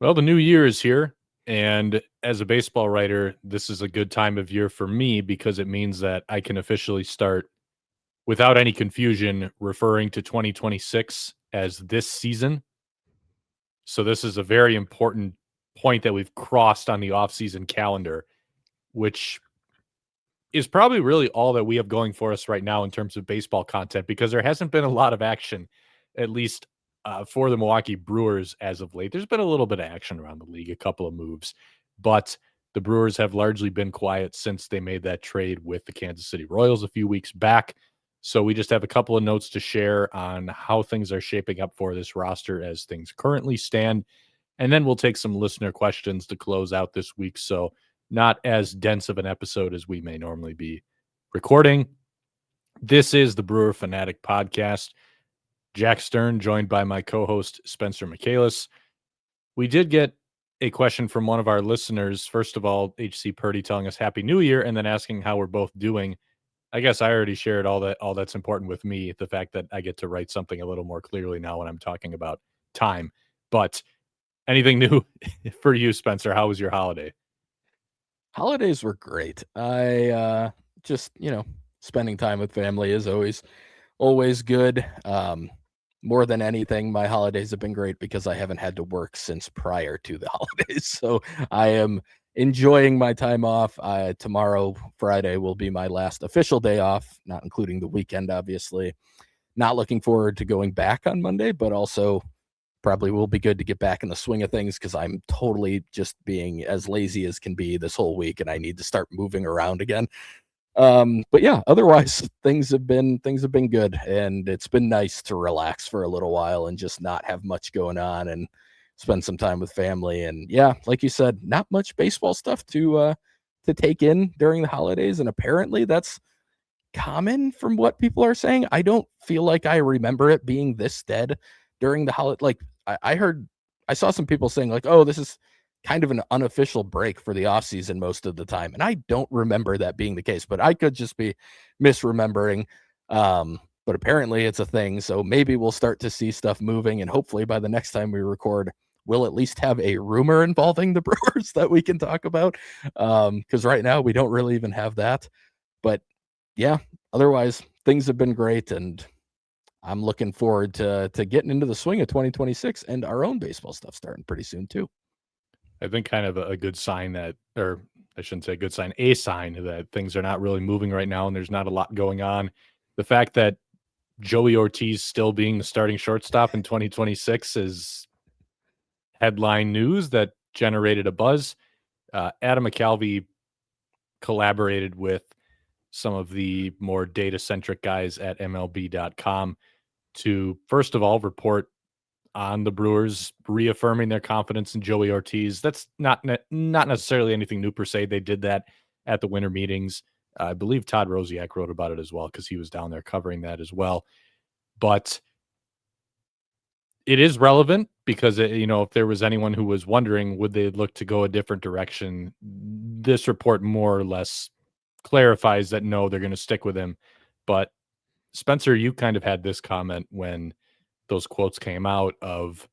Well, the new year is here. And as a baseball writer, this is a good time of year for me because it means that I can officially start, without any confusion, referring to 2026 as this season. So this is a very important point that we've crossed on the offseason calendar, which is probably really all that we have going for us right now in terms of baseball content because there hasn't been a lot of action, at least for the Milwaukee Brewers as of late. There's been a little bit of action around the league, a couple of moves, but the Brewers have largely been quiet since they made that trade with the Kansas City Royals a few weeks back. So we just have a couple of notes to share on how things are shaping up for this roster as things currently stand. And then we'll take some listener questions to close out this week. So not as dense of an episode as we may normally be recording. This is the Brewer Fanatic podcast. Jack Stern, joined by my co-host Spencer Michaelis. We did get a question from one of our listeners. First of all, HC Purdy telling us Happy New Year and then asking how we're both doing. I guess I already shared all that's important with me, the fact that I get to write something a little more clearly now when I'm talking about time. But anything new for you, Spencer? How was your holiday? Holidays were great. I just, spending time with family is always good. More than anything, my holidays have been great because I haven't had to work since prior to the holidays. So I am enjoying my time off. Tomorrow, Friday, will be my last official day off, not including the weekend, obviously. Not looking forward to going back on Monday, but also probably will be good to get back in the swing of things because I'm totally just being as lazy as can be this whole week, and I need to start moving around again. But yeah, otherwise things have been good, and it's been nice to relax for a little while and just not have much going on and spend some time with family. And yeah, like you said, not much baseball stuff to take in during the holidays, and apparently that's common from what people are saying. I don't feel like I remember it being this dead during the holiday. Like I saw some people saying like, oh, this is kind of an unofficial break for the off season most of the time. And I don't remember that being the case, but I could just be misremembering. But apparently it's a thing. So maybe we'll start to see stuff moving. And hopefully by the next time we record, we'll at least have a rumor involving the Brewers that we can talk about. Because right now we don't really even have that. But yeah, otherwise things have been great, and I'm looking forward to getting into the swing of 2026 and our own baseball stuff starting pretty soon too. I think kind of a good sign that, or I shouldn't say a good sign, a sign that things are not really moving right now and there's not a lot going on. The fact that Joey Ortiz still being the starting shortstop in 2026 is headline news that generated a buzz. Adam McCalvy collaborated with some of the more data centric guys at MLB.com to, first of all, report on the Brewers reaffirming their confidence in Joey Ortiz. That's not necessarily anything new per se. They did that at the winter meetings. I believe Todd Rosiak wrote about it as well because he was down there covering that as well. But it is relevant because if there was anyone who was wondering would they look to go a different direction, this report more or less clarifies that no, they're going to stick with him. But Spencer, you kind of had this comment when those quotes came out of,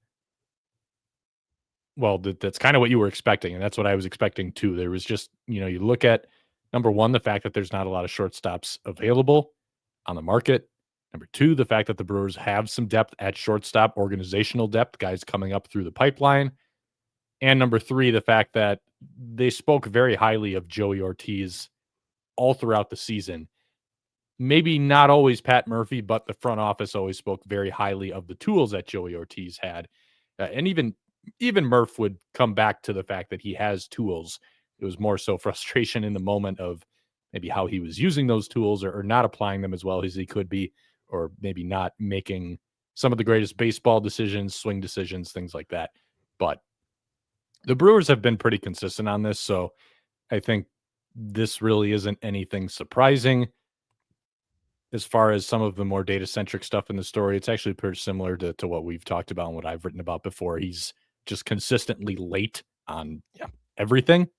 well, that's kind of what you were expecting, and that's what I was expecting too. There was just, you look at number one, the fact that there's not a lot of shortstops available on the market. Number two, the fact that the Brewers have some depth at shortstop, organizational depth, guys coming up through the pipeline. And number three, the fact that they spoke very highly of Joey Ortiz all throughout the season. Maybe not always Pat Murphy, but the front office always spoke very highly of the tools that Joey Ortiz had. And even Murph would come back to the fact that he has tools. It was more so frustration in the moment of maybe how he was using those tools or not applying them as well as he could be, or maybe not making some of the greatest baseball decisions, swing decisions, things like that. But the Brewers have been pretty consistent on this, so I think this really isn't anything surprising. As far as some of the more data-centric stuff in the story, it's actually pretty similar to what we've talked about and what I've written about before. He's just consistently late on everything.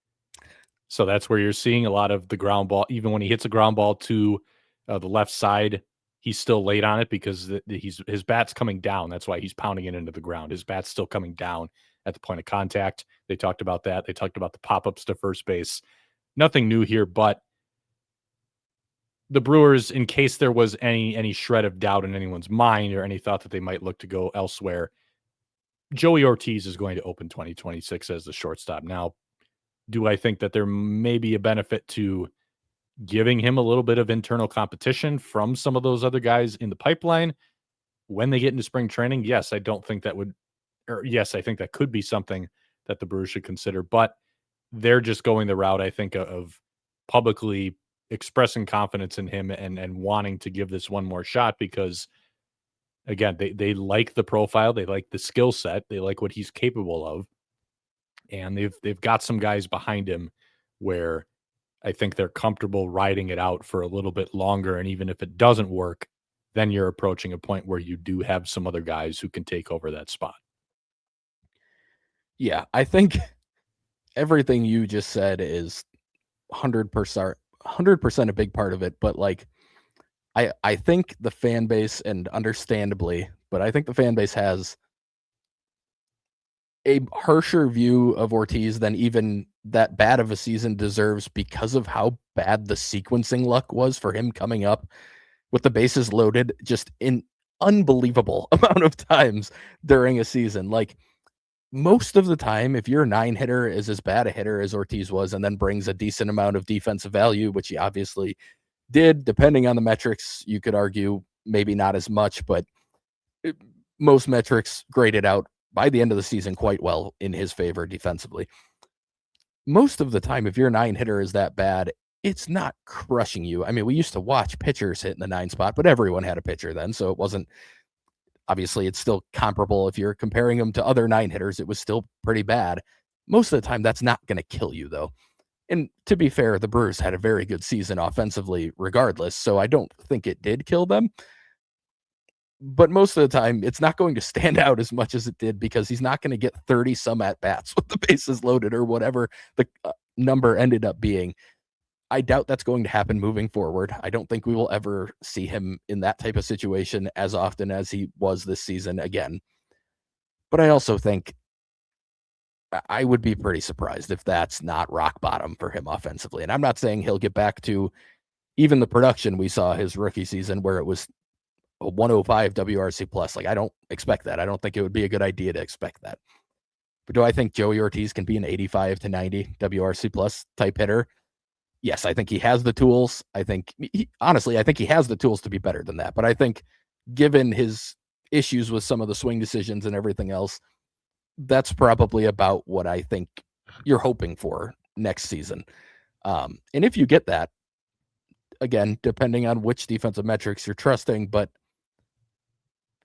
So that's where you're seeing a lot of the ground ball. Even when he hits a ground ball to the left side, he's still late on it because his bat's coming down. That's why he's pounding it into the ground. His bat's still coming down at the point of contact. They talked about that. They talked about the pop-ups to first base. Nothing new here, but the Brewers, in case there was any shred of doubt in anyone's mind or any thought that they might look to go elsewhere, Joey Ortiz is going to open 2026 as the shortstop. Now, do I think that there may be a benefit to giving him a little bit of internal competition from some of those other guys in the pipeline when they get into spring training? Yes, I don't think that would, or yes, I think that could be something that the Brewers should consider, but they're just going the route, I think, of publicly expressing confidence in him and wanting to give this one more shot because, again, they like the profile, they like the skill set, they like what he's capable of, and they've got some guys behind him where I think they're comfortable riding it out for a little bit longer, and even if it doesn't work, then you're approaching a point where you do have some other guys who can take over that spot. Yeah, I think everything you just said is 100% a big part of it, but like I think the fan base, and understandably, but I think the fan base has a harsher view of Ortiz than even that bad of a season deserves because of how bad the sequencing luck was for him coming up with the bases loaded just in unbelievable amount of times during a season. Like, most of the time, if your 9-hitter is as bad a hitter as Ortiz was and then brings a decent amount of defensive value, which he obviously did, depending on the metrics, you could argue maybe not as much, but most metrics graded out by the end of the season quite well in his favor defensively. Most of the time, if your 9-hitter is that bad, it's not crushing you. I mean, we used to watch pitchers hit in the 9 spot, but everyone had a pitcher then, so it wasn't, obviously it's still comparable. If you're comparing them to other 9-hitters, it was still pretty bad. Most of the time, that's not going to kill you, though. And to be fair, the Brewers had a very good season offensively regardless, so I don't think it did kill them. But most of the time, it's not going to stand out as much as it did because he's not going to get 30 some at bats with the bases loaded or whatever the number ended up being. I doubt that's going to happen moving forward. I don't think we will ever see him in that type of situation as often as he was this season again. But I also think I would be pretty surprised if that's not rock bottom for him offensively. And I'm not saying he'll get back to even the production we saw his rookie season where it was a 105 WRC plus. Like, I don't expect that. I don't think it would be a good idea to expect that. But do I think Joey Ortiz can be an 85 to 90 WRC plus type hitter? Yes, I think he has the tools. I think, honestly, I think he has the tools to be better than that. But I think given his issues with some of the swing decisions and everything else, that's probably about what I think you're hoping for next season. And if you get that, again, depending on which defensive metrics you're trusting, but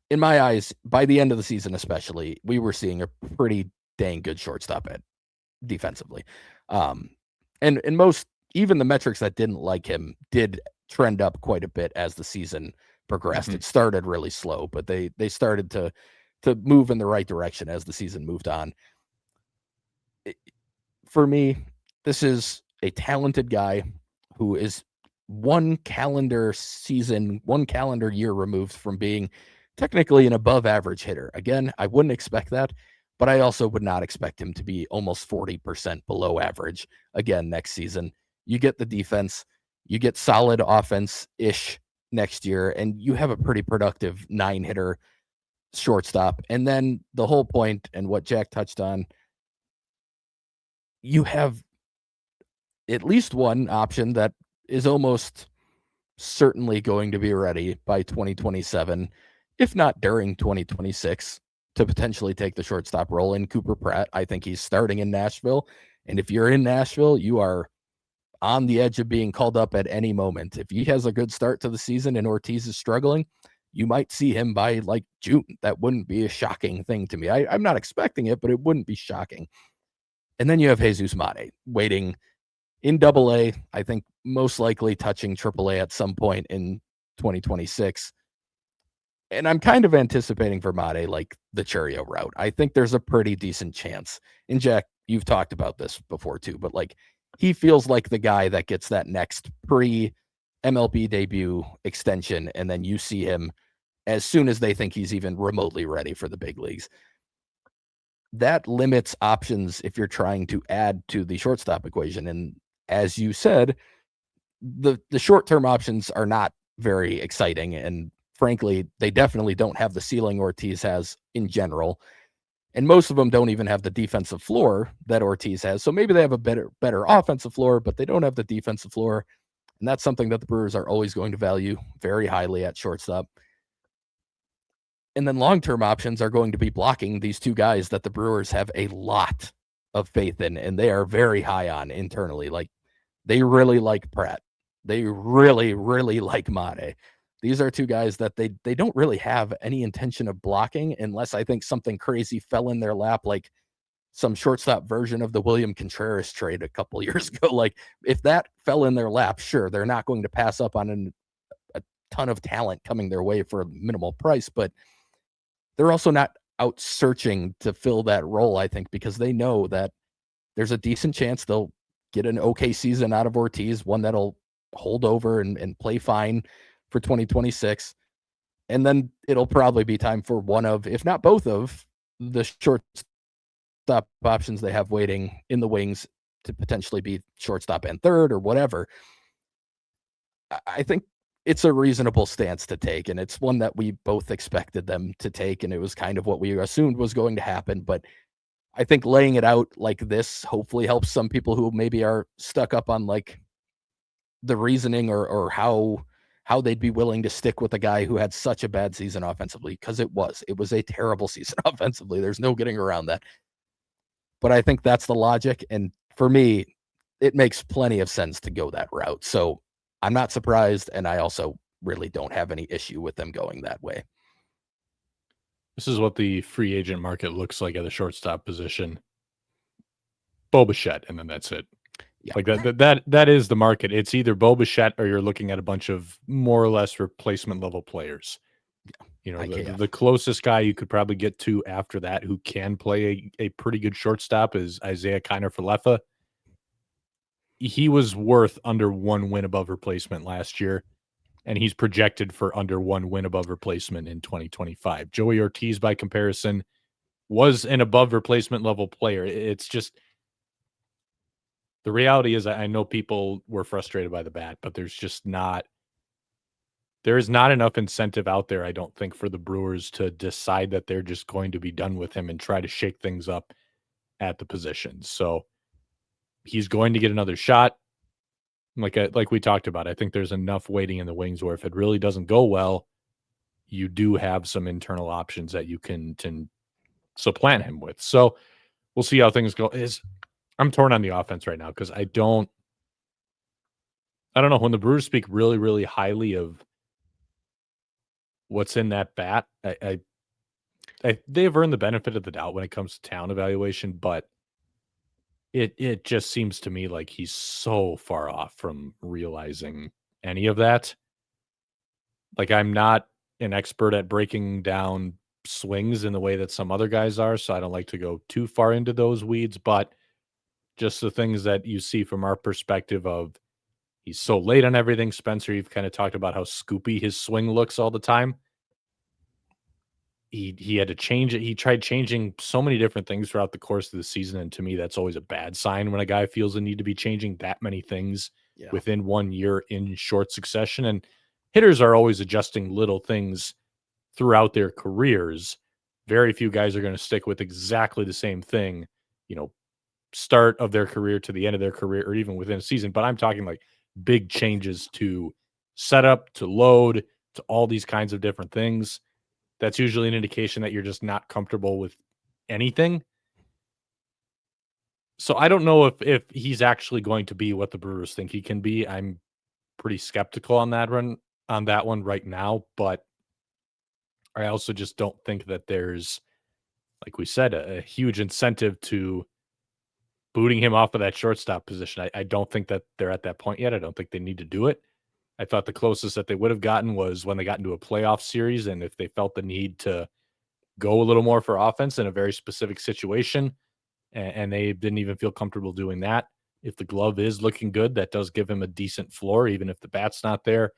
in my eyes, by the end of the season especially, we were seeing a pretty dang good shortstop at defensively. And most, even the metrics that didn't like him did trend up quite a bit as the season progressed. Mm-hmm. It started really slow, but they started to move in the right direction as the season moved on. For me, this is a talented guy who is one calendar year removed from being technically an above average hitter. Again, I wouldn't expect that, but I also would not expect him to be almost 40% below average again next season. You get the defense, you get solid offense-ish next year, and you have a pretty productive 9-hitter shortstop. And then the whole point, and what Jack touched on, you have at least one option that is almost certainly going to be ready by 2027, if not during 2026, to potentially take the shortstop role in Cooper Pratt. I think he's starting in Nashville. And if you're in Nashville, you are on the edge of being called up at any moment. If he has a good start to the season and Ortiz is struggling, you might see him by like June. That wouldn't be a shocking thing to me. I'm not expecting it, but it wouldn't be shocking. And then you have Jesus Mate waiting in AA, I think most likely touching AAA at some point in 2026. And I'm kind of anticipating for Mate like the Churio route. I think there's a pretty decent chance. And Jack, you've talked about this before too, but like he feels like the guy that gets that next pre-MLB debut extension, and then you see him as soon as they think he's even remotely ready for the big leagues. that limits options if you're trying to add to the shortstop equation. And as you said, the short-term options are not very exciting. And frankly, they definitely don't have the ceiling Ortiz has in general. And most of them don't even have the defensive floor that Ortiz has. So maybe they have a better offensive floor, but they don't have the defensive floor. And that's something that the Brewers are always going to value very highly at shortstop. And then long-term options are going to be blocking these two guys that the Brewers have a lot of faith in, and they are very high on internally. Like, they really like Pratt. They really, really like Mate. These are two guys that they don't really have any intention of blocking unless I think something crazy fell in their lap, like some shortstop version of the William Contreras trade a couple years ago. Like, if that fell in their lap, sure, they're not going to pass up on a ton of talent coming their way for a minimal price, but they're also not out searching to fill that role, I think, because they know that there's a decent chance they'll get an okay season out of Ortiz, one that'll hold over and play fine for 2026. And then it'll probably be time for one of, if not both of, the shortstop options they have waiting in the wings to potentially be shortstop and third or whatever. I think it's a reasonable stance to take, and it's one that we both expected them to take, and it was kind of what we assumed was going to happen. But I think laying it out like this hopefully helps some people who maybe are stuck up on like the reasoning or how they'd be willing to stick with a guy who had such a bad season offensively, because it was a terrible season offensively. There's no getting around that. But I think that's the logic, and for me, it makes plenty of sense to go that route. So I'm not surprised, and I also really don't have any issue with them going that way. This is what the free agent market looks like at the shortstop position. Bo Bichette, and then that's it. Yeah. Like that is the market. It's either Bo Bichette or you're looking at a bunch of more or less replacement level players. Yeah. You know, the closest guy you could probably get to after that who can play a pretty good shortstop is Isaiah Kiner-Falefa. He was worth under one win above replacement last year, and he's projected for under one win above replacement in 2025. Joey Ortiz, by comparison, was an above replacement level player. It's just the reality is I know people were frustrated by the bat, but there is not enough incentive out there, I don't think, for the Brewers to decide that they're just going to be done with him and try to shake things up at the position. So he's going to get another shot. Like we talked about, I think there's enough waiting in the wings where if it really doesn't go well, you do have some internal options that you can supplant him with. So we'll see how things go. I'm torn on the offense right now because I don't know, when the Brewers speak really, really highly of what's in that bat, they've earned the benefit of the doubt when it comes to talent evaluation, but it just seems to me like he's so far off from realizing any of that. Like, I'm not an expert at breaking down swings in the way that some other guys are, so I don't like to go too far into those weeds, but just the things that you see from our perspective of he's so late on everything. Spencer, you've kind of talked about how scoopy his swing looks all the time. He had to change it. He tried changing so many different things throughout the course of the season, and to me, that's always a bad sign when a guy feels the need to be changing that many things within 1 year in short succession. And hitters are always adjusting little things throughout their careers. Very few guys are going to stick with exactly the same thing, start of their career to the end of their career, or even within a season. But I'm talking like big changes to setup, to load, to all these kinds of different things. That's usually an indication that you're just not comfortable with anything. So I don't know if he's actually going to be what the Brewers think he can be. I'm pretty skeptical on that one right now, but I also just don't think that there's, like we said, a huge incentive to booting him off of that shortstop position. I don't think that they're at that point yet. I don't think they need to do it. I thought the closest that they would have gotten was when they got into a playoff series, and if they felt the need to go a little more for offense in a very specific situation, and they didn't even feel comfortable doing that. If the glove is looking good, that does give him a decent floor, even if the bat's not there.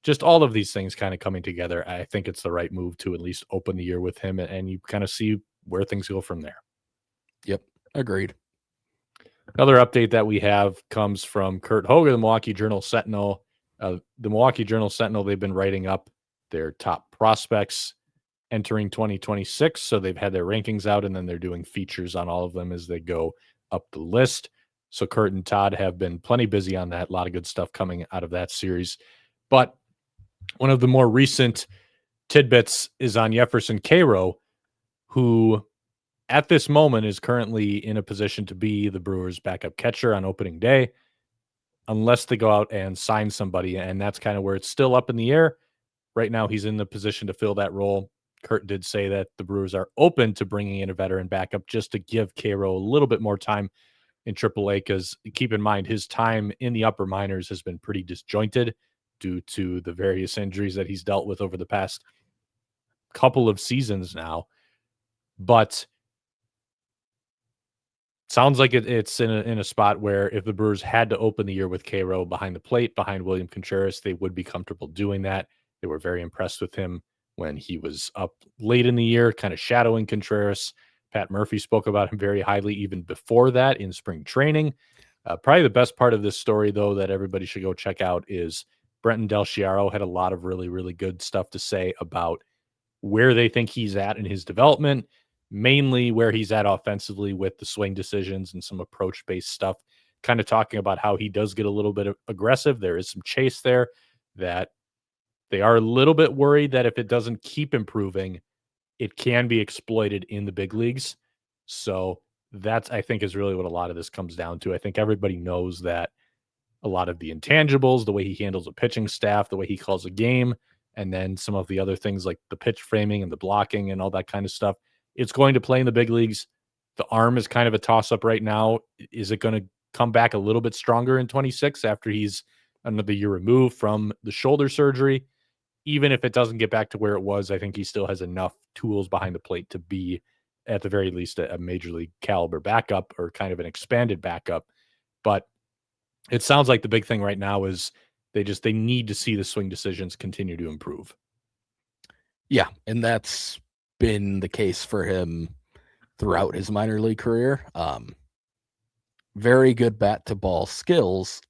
Just all of these things kind of coming together, I think it's the right move to at least open the year with him, and you kind of see where things go from there. Yep, agreed. Another update that we have comes from Kurt Hogan, the Milwaukee Journal Sentinel. The Milwaukee Journal Sentinel, they've been writing up their top prospects entering 2026. So they've had their rankings out, and then they're doing features on all of them as they go up the list. So Kurt and Todd have been plenty busy on that. A lot of good stuff coming out of that series. But one of the more recent tidbits is on Jefferson Cairo, who at this moment is currently in a position to be the Brewers' backup catcher on opening day, unless they go out and sign somebody. And that's kind of where it's still up in the air. Right now, he's in the position to fill that role. Kurt did say that the Brewers are open to bringing in a veteran backup just to give Cairo a little bit more time in AAA, because keep in mind, his time in the upper minors has been pretty disjointed due to the various injuries that he's dealt with over the past couple of seasons now. But sounds like it's in a spot where if the Brewers had to open the year with Cairo behind the plate, behind William Contreras, they would be comfortable doing that. They were very impressed with him when he was up late in the year, kind of shadowing Contreras. Pat Murphy spoke about him very highly even before that in spring training. Probably the best part of this story, though, that everybody should go check out is Brenton Del Chiaro had a lot of really, really good stuff to say about where they think he's at in his development, mainly where he's at offensively with the swing decisions and some approach-based stuff, kind of talking about how he does get a little bit aggressive. There is some chase there that they are a little bit worried that if it doesn't keep improving, it can be exploited in the big leagues. So that's, I think, is really what a lot of this comes down to. I think everybody knows that a lot of the intangibles, the way he handles a pitching staff, the way he calls a game, and then some of the other things like the pitch framing and the blocking and all that kind of stuff, it's going to play in the big leagues. The arm is kind of a toss-up right now. Is it going to come back a little bit stronger in 26 after he's another year removed from the shoulder surgery? Even if it doesn't get back to where it was, I think he still has enough tools behind the plate to be, at the very least, a major league caliber backup or kind of an expanded backup. But it sounds like the big thing right now is they need to see the swing decisions continue to improve. Yeah, and that's been the case for him throughout his minor league career. Very good bat to ball skills,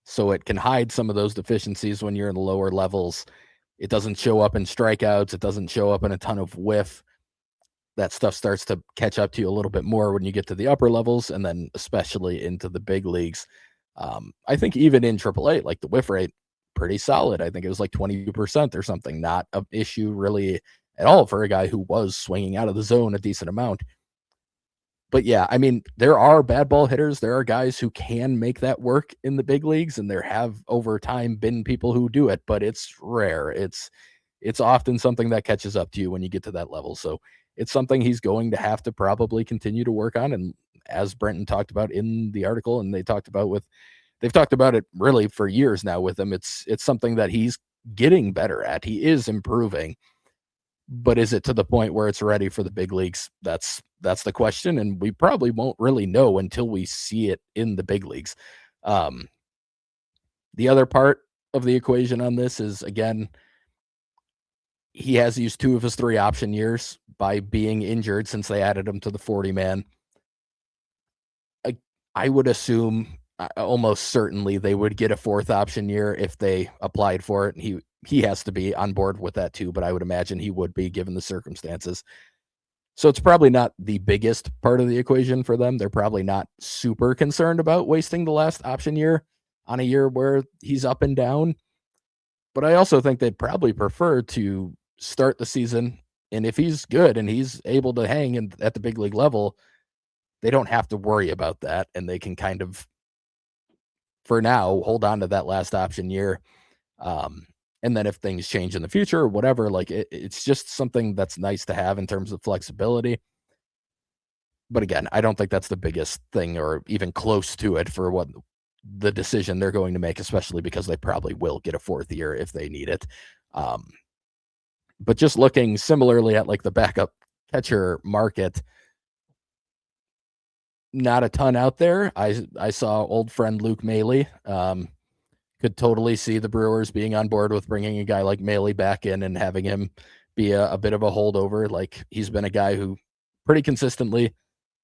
so it can hide some of those deficiencies when you're in the lower levels. It doesn't show up in strikeouts. It doesn't show up in a ton of whiff. That stuff starts to catch up to you a little bit more when you get to the upper levels, and then especially into the big leagues. I think even in AAA, like the whiff rate, pretty solid. I think it was like 22% or something. Not an issue really at all for a guy who was swinging out of the zone a decent amount. But yeah, I mean, there are bad ball hitters. There are guys who can make that work in the big leagues, and there have over time been people who do it, but it's rare. It's often something that catches up to you when you get to that level. So it's something he's going to have to probably continue to work on. And as Brenton talked about in the article, and they've talked about it really for years now with him, it's something that he's getting better at. He is improving. But is it to the point where it's ready for the big leagues? That's the question, and we probably won't really know until we see it in the big leagues. The other part of the equation on this is, again, he has used 2 of his 3 option years by being injured since they added him to the 40-man. I would assume almost certainly they would get a 4th option year if they applied for it. He has to be on board with that too, but I would imagine he would be given the circumstances. So it's probably not the biggest part of the equation for them. They're probably not super concerned about wasting the last option year on a year where he's up and down. But I also think they'd probably prefer to start the season, and if he's good and he's able to hang at the big league level, they don't have to worry about that, and they can kind of, for now, hold on to that last option year. And then if things change in the future or whatever, like it's just something that's nice to have in terms of flexibility. But again, I don't think that's the biggest thing or even close to it for what the decision they're going to make, especially because they probably will get a 4th year if they need it. But just looking similarly at like the backup catcher market, not a ton out there. I saw old friend Luke Maley. Could totally see the Brewers being on board with bringing a guy like Maley back in and having him be a bit of a holdover. Like, he's been a guy who pretty consistently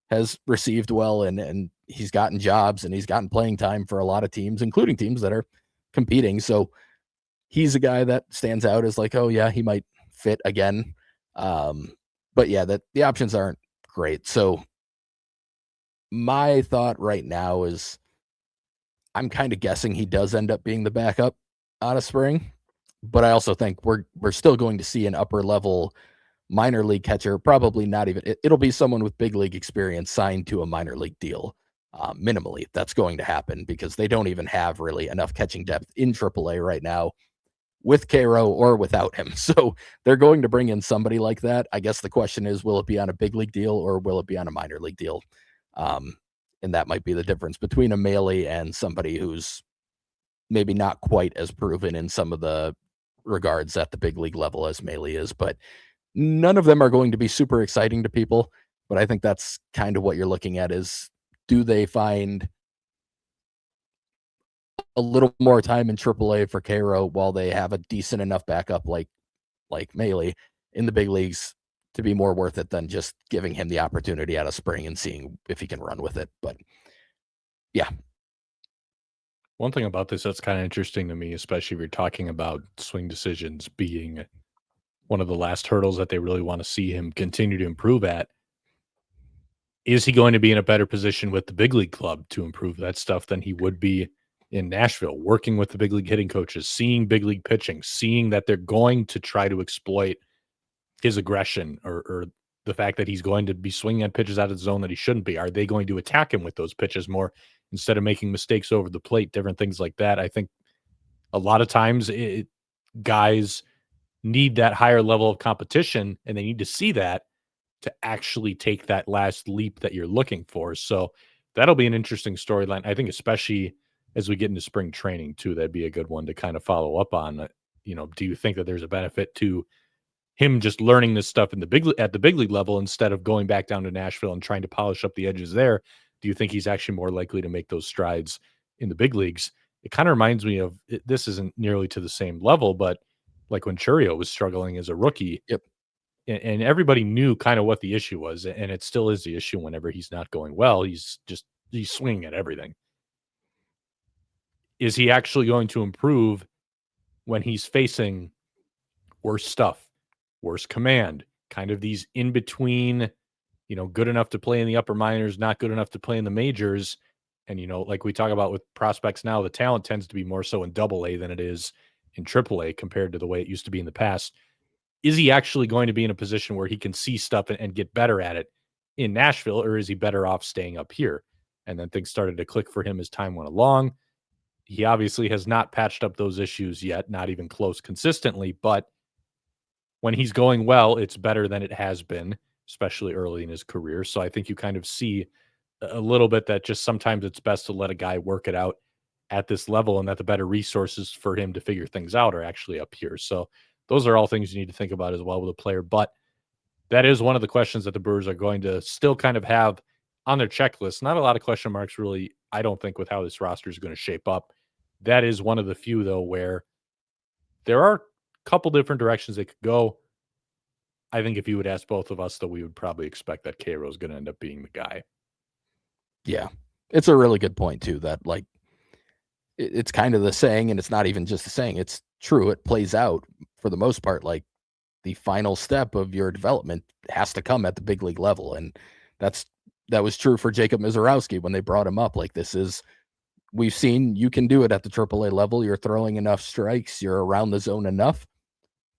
has received well, and he's gotten jobs and he's gotten playing time for a lot of teams, including teams that are competing. So he's a guy that stands out as like, oh yeah, he might fit again. But yeah, that the options aren't great. So my thought right now is I'm kind of guessing he does end up being the backup out of spring, but I also think we're still going to see an upper level minor league catcher. Probably not even. It'll be someone with big league experience signed to a minor league deal. Minimally, that's going to happen because they don't even have really enough catching depth in AAA right now with Cairo or without him. So they're going to bring in somebody like that. I guess the question is, will it be on a big league deal or will it be on a minor league deal? And that might be the difference between a Maley and somebody who's maybe not quite as proven in some of the regards at the big league level as Maley is, but none of them are going to be super exciting to people. But I think that's kind of what you're looking at is, do they find a little more time in AAA for Cairo while they have a decent enough backup like Maley in the big leagues to be more worth it than just giving him the opportunity out of spring and seeing if he can run with it. But yeah. One thing about this that's kind of interesting to me, especially if you're talking about swing decisions being one of the last hurdles that they really want to see him continue to improve at, is he going to be in a better position with the big league club to improve that stuff than he would be in Nashville, working with the big league hitting coaches, seeing big league pitching, seeing that they're going to try to exploit his aggression or the fact that he's going to be swinging at pitches out of the zone that he shouldn't be? Are they going to attack him with those pitches more instead of making mistakes over the plate, different things like that? I think a lot of times guys need that higher level of competition, and they need to see that to actually take that last leap that you're looking for. So that'll be an interesting storyline. I think, especially as we get into spring training too, that'd be a good one to kind of follow up on. Do you think that there's a benefit to him just learning this stuff in at the big league level instead of going back down to Nashville and trying to polish up the edges there? Do you think he's actually more likely to make those strides in the big leagues? It kind of reminds me of, this isn't nearly to the same level, but like when Churio was struggling as a rookie. Yep. And everybody knew kind of what the issue was, and it still is the issue whenever he's not going well. He's swinging at everything. Is he actually going to improve when he's facing worse stuff, worse command, kind of these in between, good enough to play in the upper minors, not good enough to play in the majors? And, like we talk about with prospects now, the talent tends to be more so in AA than it is in AAA compared to the way it used to be in the past. Is he actually going to be in a position where he can see stuff and get better at it in Nashville, or is he better off staying up here? And then things started to click for him as time went along. He obviously has not patched up those issues yet, not even close consistently, but when he's going well, it's better than it has been, especially early in his career. So I think you kind of see a little bit that just sometimes it's best to let a guy work it out at this level, and that the better resources for him to figure things out are actually up here. So those are all things you need to think about as well with a player. But that is one of the questions that the Brewers are going to still kind of have on their checklist. Not a lot of question marks, really, I don't think, with how this roster is going to shape up. That is one of the few, though, where there are a couple different directions they could go. I think if you would ask both of us, though, we would probably expect that Cairo is going to end up being the guy. Yeah. It's a really good point, too, that like it's kind of the saying, and it's not even just the saying, it's true. It plays out for the most part. Like the final step of your development has to come at the big league level. And that was true for Jacob Mizorowski when they brought him up. Like, we've seen you can do it at the AAA level. You're throwing enough strikes. You're around the zone enough.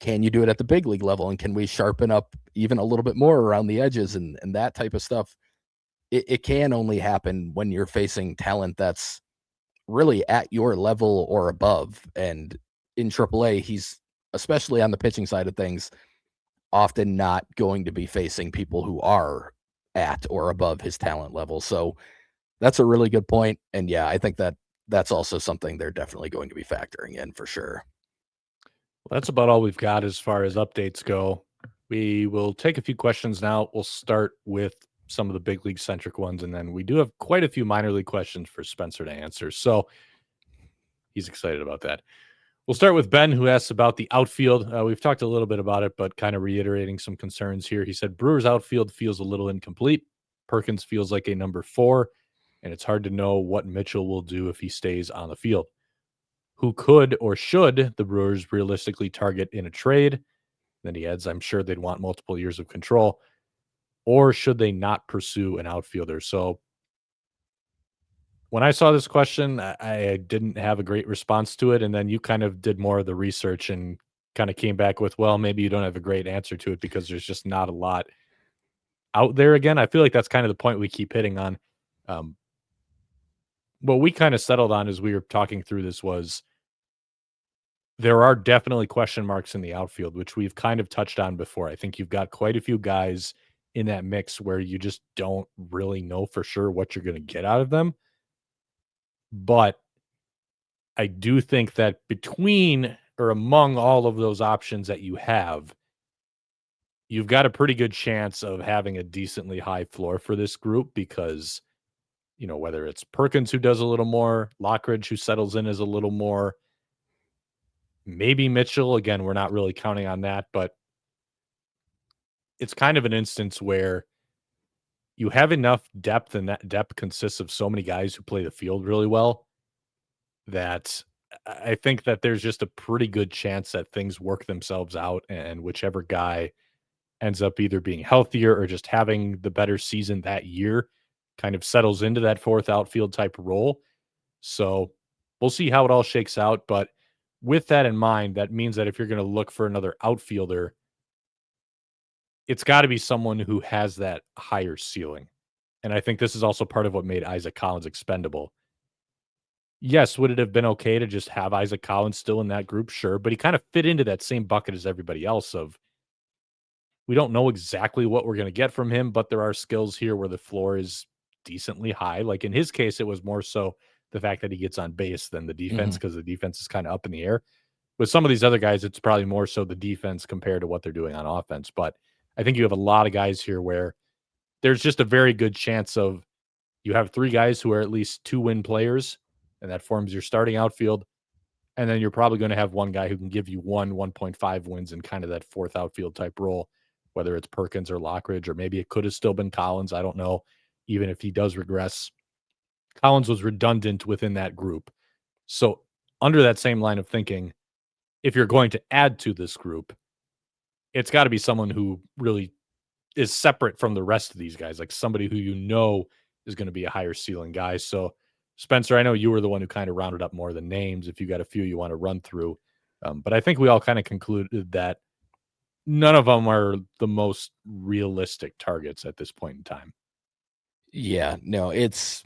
Can you do it at the big league level? And can we sharpen up even a little bit more around the edges and that type of stuff? It can only happen when you're facing talent that's really at your level or above. And in AAA, he's, especially on the pitching side of things, often not going to be facing people who are at or above his talent level. So that's a really good point. And yeah, I think that's also something they're definitely going to be factoring in for sure. Well, that's about all we've got as far as updates go. We will take a few questions now. We'll start with some of the big league centric ones, and then we do have quite a few minor league questions for Spencer to answer. So he's excited about that. We'll start with Ben, who asks about the outfield. We've talked a little bit about it, but kind of reiterating some concerns here. He said Brewers outfield feels a little incomplete. Perkins feels like a number 4, and it's hard to know what Mitchell will do if he stays on the field. Who could or should the Brewers realistically target in a trade? Then he adds, I'm sure they'd want multiple years of control. Or should they not pursue an outfielder? So when I saw this question, I didn't have a great response to it. And then you kind of did more of the research and kind of came back with, well, maybe you don't have a great answer to it because there's just not a lot out there. Again, I feel like that's kind of the point we keep hitting on. What we kind of settled on as we were talking through this was there are definitely question marks in the outfield, which we've kind of touched on before. I think you've got quite a few guys in that mix where you just don't really know for sure what you're going to get out of them. But I do think that between or among all of those options that you have, you've got a pretty good chance of having a decently high floor for this group because, you know, whether it's Perkins who does a little more, Lockridge who settles in as a little more, maybe Mitchell. Again, we're not really counting on that, but it's kind of an instance where you have enough depth, and that depth consists of so many guys who play the field really well that I think that there's just a pretty good chance that things work themselves out, and whichever guy ends up either being healthier or just having the better season that year kind of settles into that fourth outfield type role. So we'll see how it all shakes out. But with that in mind, that means that if you're going to look for another outfielder, it's got to be someone who has that higher ceiling. And I think this is also part of what made Isaac Collins expendable. Yes, would it have been okay to just have Isaac Collins still in that group? Sure. But he kind of fit into that same bucket as everybody else of we don't know exactly what we're going to get from him, but there are skills here where the floor is decently high. Like in his case, it was more so the fact that he gets on base than the defense because the defense is kind of up in the air. With some of these other guys, it's probably more so the defense compared to what they're doing on offense. But I think you have a lot of guys here where there's just a very good chance of you have 3 guys who are at least 2-win players, and that forms your starting outfield. And then you're probably going to have one guy who can give you 1.5 wins in kind of that fourth outfield type role, whether it's Perkins or Lockridge, or maybe it could have still been Collins. I don't know. Even if he does regress, Collins was redundant within that group. So under that same line of thinking, if you're going to add to this group, it's got to be someone who really is separate from the rest of these guys, like somebody who you know is going to be a higher ceiling guy. So Spencer, I know you were the one who kind of rounded up more of the names. If you got a few you want to run through, but I think we all kind of concluded that none of them are the most realistic targets at this point in time. Yeah, no, it's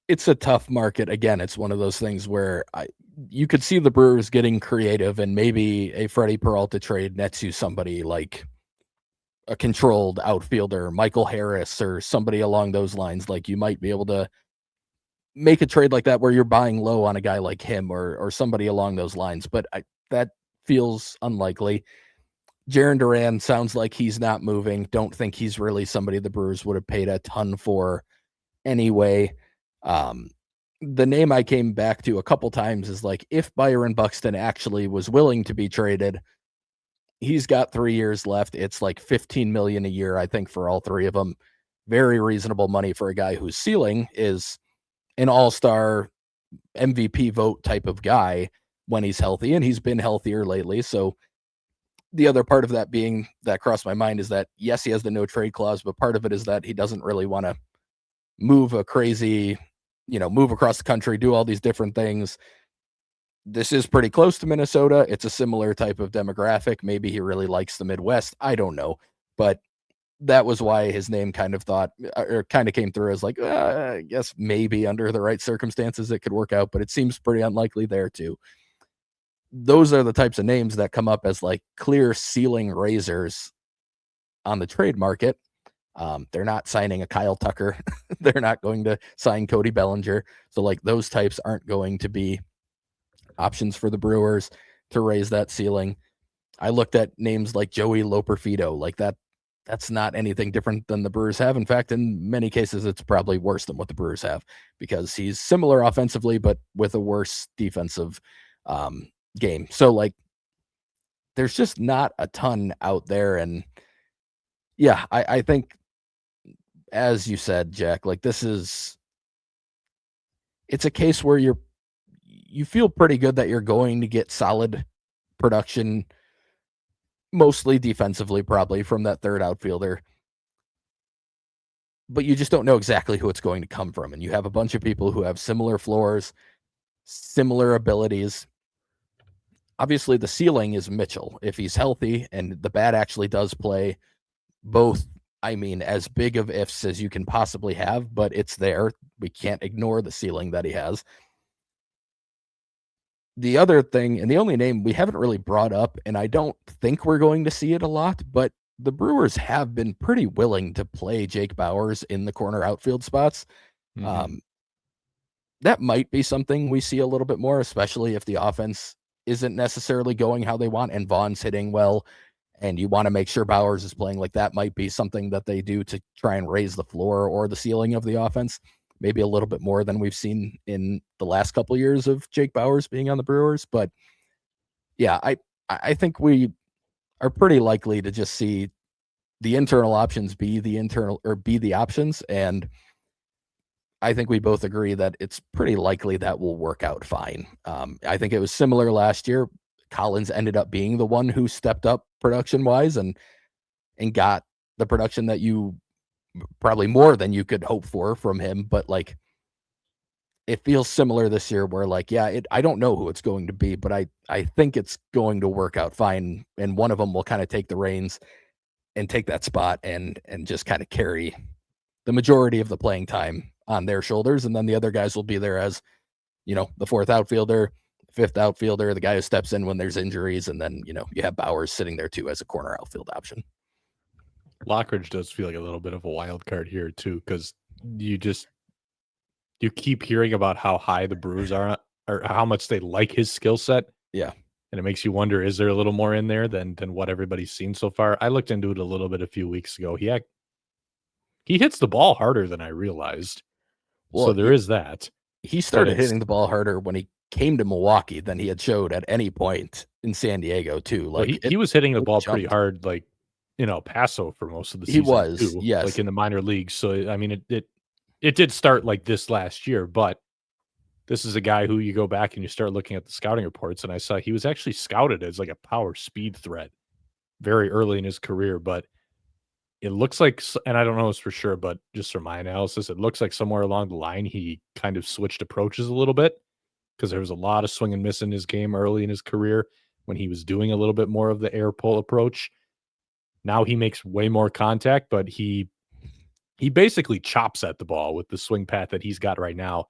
a tough market. Again, it's one of those things where you could see the Brewers getting creative, and maybe a Freddie Peralta trade nets you somebody like a controlled outfielder, Michael Harris, or somebody along those lines. Like you might be able to make a trade like that where you're buying low on a guy like him or somebody along those lines. But that feels unlikely. Jarren Duran sounds like he's not moving. Don't think he's really somebody the Brewers would have paid a ton for anyway. The name I came back to a couple times is like, if Byron Buxton actually was willing to be traded, he's got 3 years left. It's like $15 million a year, I think, for all 3 of them. Very reasonable money for a guy whose ceiling is an all-star MVP vote type of guy when he's healthy, and he's been healthier lately. So the other part of that being that crossed my mind is that, yes, he has the no trade clause, but part of it is that he doesn't really want to move a crazy, move across the country, do all these different things. This is pretty close to Minnesota. It's a similar type of demographic. Maybe he really likes the Midwest. I don't know. But that was why his name kind of came through as like, I guess maybe under the right circumstances it could work out, but it seems pretty unlikely there too. Those are the types of names that come up as like clear ceiling raisers on the trade market. They're not signing a Kyle Tucker. They're not going to sign Cody Bellinger. So like those types aren't going to be options for the Brewers to raise that ceiling. I looked at names like Joey Loperfido, like that's not anything different than the Brewers have. In fact, in many cases, it's probably worse than what the Brewers have because he's similar offensively, but with a worse defensive game. So like, there's just not a ton out there. And yeah, I think, as you said, Jack, like it's a case where you feel pretty good that you're going to get solid production, mostly defensively, probably from that third outfielder. But you just don't know exactly who it's going to come from. And you have a bunch of people who have similar floors, similar abilities. Obviously, the ceiling is Mitchell. If he's healthy and the bat actually does play, both, I mean, as big of ifs as you can possibly have, but it's there. We can't ignore the ceiling that he has. The other thing, and the only name we haven't really brought up, and I don't think we're going to see it a lot, but the Brewers have been pretty willing to play Jake Bauers in the corner outfield spots. That might be something we see a little bit more, especially if the offense isn't necessarily going how they want and Vaughn's hitting well, and you want to make sure Bauers is playing. Like, that might be something that they do to try and raise the floor or the ceiling of the offense, maybe a little bit more than we've seen in the last couple of years of Jake Bauers being on the Brewers. But yeah, I think we are pretty likely to just see the internal options be the options. And I think we both agree that it's pretty likely that will work out fine. I think it was similar last year. Collins ended up being the one who stepped up production wise and got the production that you probably more than you could hope for from him. But like, it feels similar this year where like, yeah, I don't know who it's going to be, but I think it's going to work out fine. And one of them will kind of take the reins and take that spot and just kind of carry the majority of the playing time on their shoulders. And then the other guys will be there as, the fourth outfielder, fifth outfielder, the guy who steps in when there's injuries. And then, you have Bauers sitting there too as a corner outfield option. Lockridge does feel like a little bit of a wild card here too, because you keep hearing about how high the Brewers are or how much they like his skill set. Yeah. And it makes you wonder, is there a little more in there than what everybody's seen so far? I looked into it a little bit a few weeks ago. He hits the ball harder than I realized. Well, so there is that. He started hitting the ball harder when he came to Milwaukee than he had showed at any point in San Diego too. Like, he was hitting the ball pretty hard, like in El Paso for most of the season. He was, too, yes, like in the minor leagues. So I mean, it did start like this last year, but this is a guy who you go back and you start looking at the scouting reports, and I saw he was actually scouted as like a power speed threat very early in his career. But it looks like, and I don't know this for sure, but just from my analysis, it looks like somewhere along the line he kind of switched approaches a little bit, because there was a lot of swing and miss in his game early in his career when he was doing a little bit more of the air pull approach. Now he makes way more contact, but he basically chops at the ball with the swing path that he's got right now.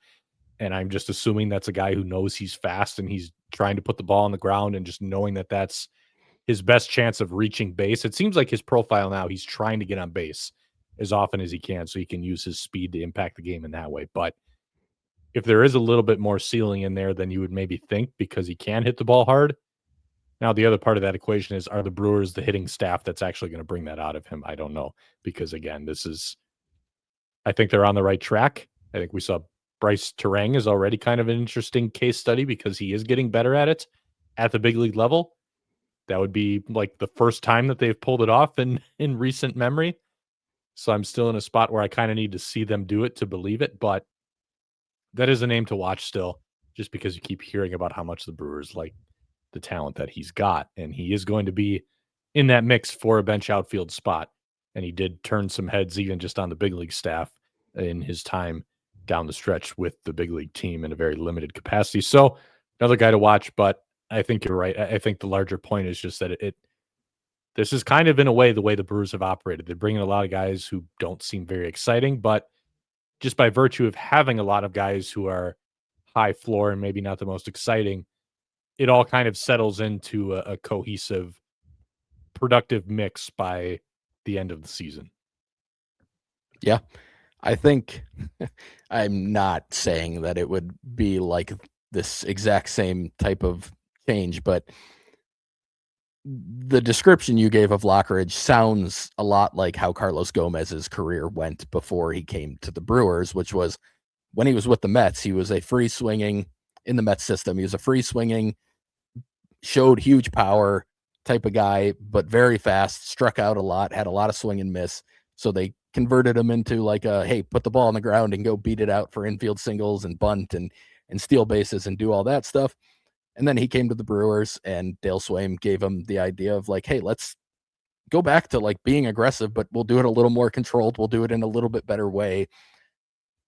And I'm just assuming that's a guy who knows he's fast and he's trying to put the ball on the ground and just knowing that that's his best chance of reaching base. It seems like his profile now, he's trying to get on base as often as he can so he can use his speed to impact the game in that way. But if there is a little bit more ceiling in there than you would maybe think, because he can hit the ball hard. Now, the other part of that equation is, are the Brewers the hitting staff that's actually going to bring that out of him? I don't know. Because again, I think they're on the right track. I think we saw Bryce Terang is already kind of an interesting case study because he is getting better at it at the big league level. That would be like the first time that they've pulled it off in recent memory. So I'm still in a spot where I kind of need to see them do it to believe it. But that is a name to watch still, just because you keep hearing about how much the Brewers like the talent that he's got. And he is going to be in that mix for a bench outfield spot. And he did turn some heads even just on the big league staff in his time down the stretch with the big league team in a very limited capacity. So another guy to watch, but I think you're right. I think the larger point is just that this is kind of in a way the way the Brewers have operated. They're bringing a lot of guys who don't seem very exciting, but just by virtue of having a lot of guys who are high floor and maybe not the most exciting, it all kind of settles into a cohesive, productive mix by the end of the season. Yeah. I think I'm not saying that it would be like this exact same type of change, but the description you gave of Lockridge sounds a lot like how Carlos Gomez's career went before he came to the Brewers, which was when he was with the Mets, he was a free swinging in the Mets system. He was a free swinging showed huge power type of guy, but very fast, struck out a lot, had a lot of swing and miss. So they converted him into like a, hey, put the ball on the ground and go beat it out for infield singles and bunt and steal bases and do all that stuff. And then he came to the Brewers, and Dale Swaim gave him the idea of like, hey, let's go back to like being aggressive, but we'll do it a little more controlled. We'll do it in a little bit better way,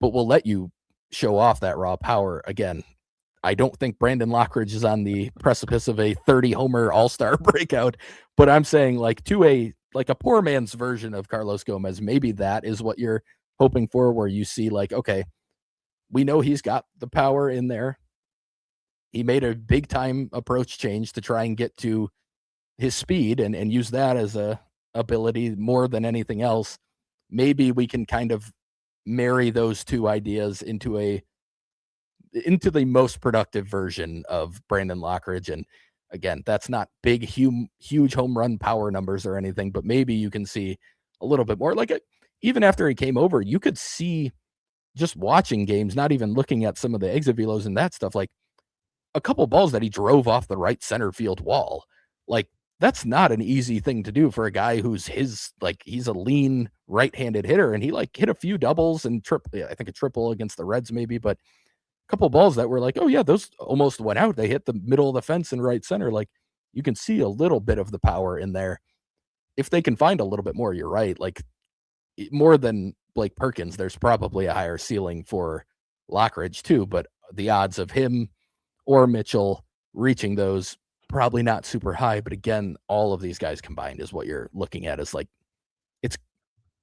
but we'll let you show off that raw power again. I don't think Brandon Lockridge is on the precipice of a 30 homer all-star breakout, but I'm saying like to a poor man's version of Carlos Gomez, maybe that is what you're hoping for, where you see like, okay, we know he's got the power in there. He made a big time approach change to try and get to his speed and use that as a ability more than anything else. Maybe we can kind of marry those two ideas into the most productive version of Brandon Lockridge. And again, that's not big, huge home run power numbers or anything, but maybe you can see a little bit more. Like even after he came over, you could see just watching games, not even looking at some of the exit velos and that stuff, like a couple balls that he drove off the right center field wall. Like that's not an easy thing to do for a guy who's he's a lean right-handed hitter, and he like hit a few doubles and I think a triple against the Reds maybe, but couple balls that were like, oh yeah, those almost went out. They hit the middle of the fence in right center. Like you can see a little bit of the power in there. If they can find a little bit more, you're right. Like more than Blake Perkins, there's probably a higher ceiling for Lockridge too, but the odds of him or Mitchell reaching those probably not super high. But again, all of these guys combined is what you're looking at, is like it's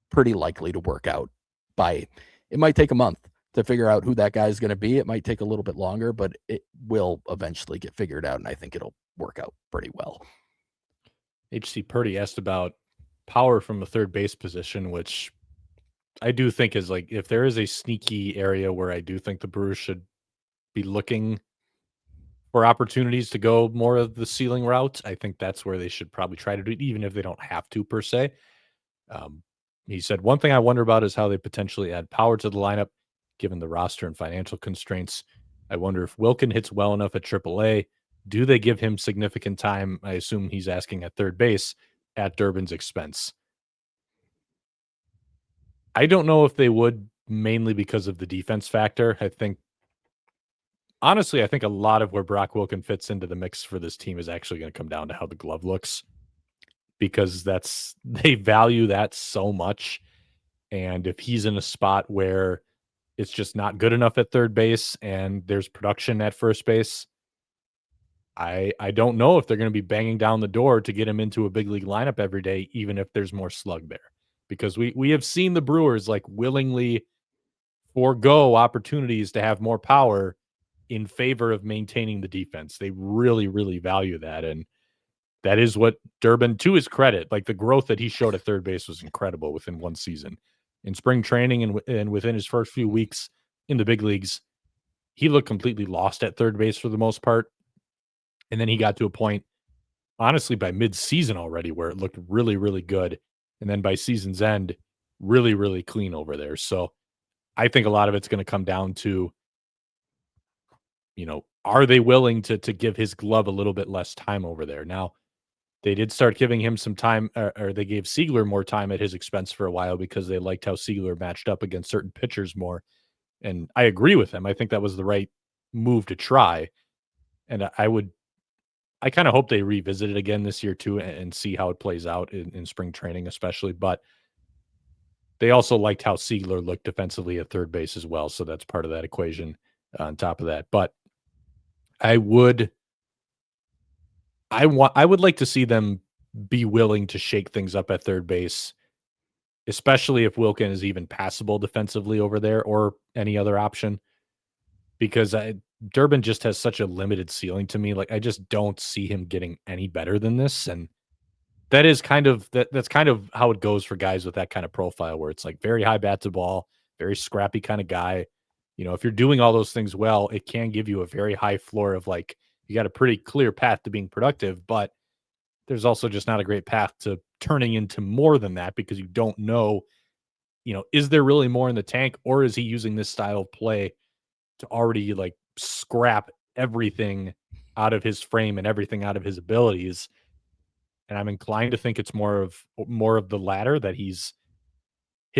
pretty likely to work out by, it might take a month to figure out who that guy is going to be. It might take a little bit longer, but it will eventually get figured out, and I think it'll work out pretty well. HC Purdy asked about power from the third base position, which I do think is like, if there is a sneaky area where I do think the Brewers should be looking for opportunities to go more of the ceiling route, I think that's where they should probably try to do it, even if they don't have to per se. He said, one thing I wonder about is how they potentially add power to the lineup, given the roster and financial constraints. I wonder if Wilkin hits well enough at AAA. Do they give him significant time? I assume he's asking at third base at Durbin's expense. I don't know if they would, mainly because of the defense factor. Honestly, I think a lot of where Brock Wilkin fits into the mix for this team is actually going to come down to how the glove looks, because they value that so much. And if he's in a spot where it's just not good enough at third base and there's production at first base, I don't know if they're going to be banging down the door to get him into a big league lineup every day, even if there's more slug there. Because we have seen the Brewers like willingly forego opportunities to have more power in favor of maintaining the defense. They really, really value that. And that is what Durbin, to his credit, like the growth that he showed at third base was incredible within one season. In spring training and within his first few weeks in the big leagues, he looked completely lost at third base for the most part. And then he got to a point, honestly, by mid-season already, where it looked really, really good. And then by season's end, really, really clean over there. So I think a lot of it's going to come down to, are they willing to give his glove a little bit less time over there? Now, they did start giving him some time, or they gave Seigler more time at his expense for a while because they liked how Seigler matched up against certain pitchers more. And I agree with him. I think that was the right move to try. And I kind of hope they revisit it again this year too and see how it plays out in spring training, especially. But they also liked how Seigler looked defensively at third base as well. So that's part of that equation on top of that. But I would like to see them be willing to shake things up at third base, especially if Wilkin is even passable defensively over there or any other option, because Durbin just has such a limited ceiling to me. Like, I just don't see him getting any better than this. And that is that's kind of how it goes for guys with that kind of profile, where it's like very high bat to ball, very scrappy kind of guy. If you're doing all those things well, it can give you a very high floor of like, you got a pretty clear path to being productive, but there's also just not a great path to turning into more than that, because you don't know, is there really more in the tank, or is he using this style of play to already like scrap everything out of his frame and everything out of his abilities. And I'm inclined to think it's more of the latter, that his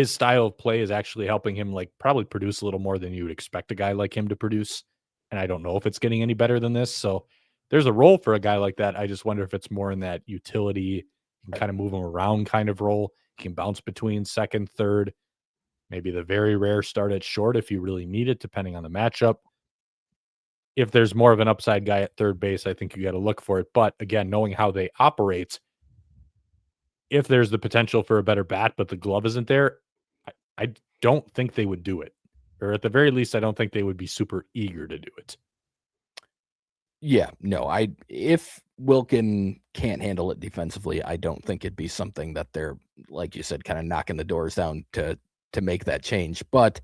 style of play is actually helping him, like, probably produce a little more than you would expect a guy like him to produce. And I don't know if it's getting any better than this. So there's a role for a guy like that. I just wonder if it's more in that utility, you can kind of move him around kind of role. He can bounce between second, third, maybe the very rare start at short if you really need it, depending on the matchup. If there's more of an upside guy at third base, I think you got to look for it. But again, knowing how they operate, if there's the potential for a better bat, but the glove isn't there, I don't think they would do it. Or at the very least, I don't think they would be super eager to do it. Yeah, no, if Wilkin can't handle it defensively, I don't think it'd be something that they're, like you said, kind of knocking the doors down to make that change. But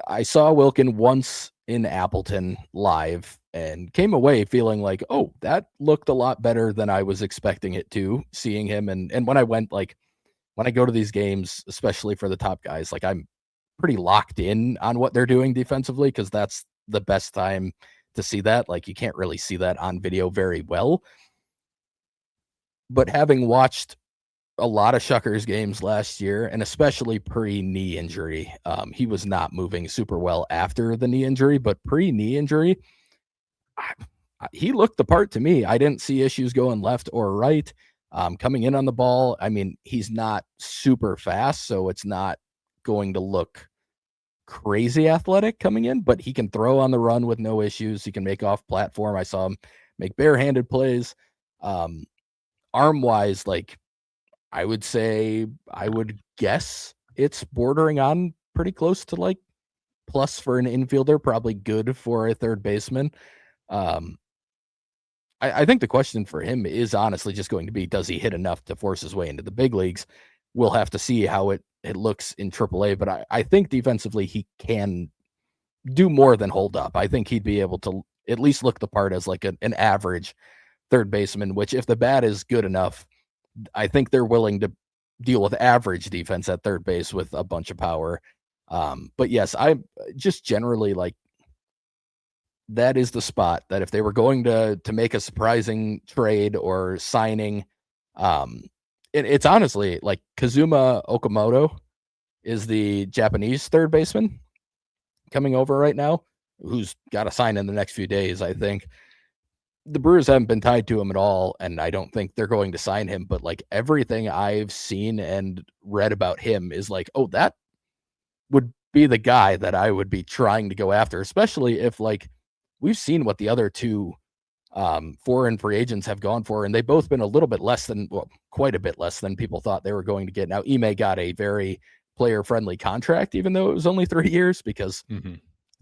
I saw Wilkin once in Appleton live and came away feeling like, oh, that looked a lot better than I was expecting it to, seeing him. And when I went, like, when I go to these games, especially for the top guys, like, I'm pretty locked in on what they're doing defensively, because that's the best time to see that. Like, you can't really see that on video very well. But having watched a lot of Shuckers games last year, and especially pre-knee injury, he was not moving super well after the knee injury, but pre-knee injury, he looked the part to me. I didn't see issues going left or right. Coming in on the ball, I mean, he's not super fast, so it's not going to look crazy athletic coming in, but he can throw on the run with no issues. He can make off platform. I saw him make barehanded plays. Arm wise, like, I would guess it's bordering on pretty close to, like, plus for an infielder, probably good for a third baseman. I think the question for him is honestly just going to be, does he hit enough to force his way into the big leagues? We'll have to see how it looks in AAA, but I think defensively he can do more than hold up. I think he'd be able to at least look the part as, like, an average third baseman, which, if the bat is good enough, I think they're willing to deal with average defense at third base with a bunch of power. But yes, I just generally, like, that is the spot that if they were going to make a surprising trade or signing, it's honestly, like, Kazuma Okamoto is the Japanese third baseman coming over right now, who's got to sign in the next few days, I think. The Brewers haven't been tied to him at all, and I don't think they're going to sign him, but, like, everything I've seen and read about him is like, oh, that would be the guy that I would be trying to go after, especially if, like, we've seen what the other two foreign free agents have gone for, and they've both been a little bit less than, well, quite a bit less than people thought they were going to get. Now, Ime got a very player-friendly contract, even though it was only 3 years, because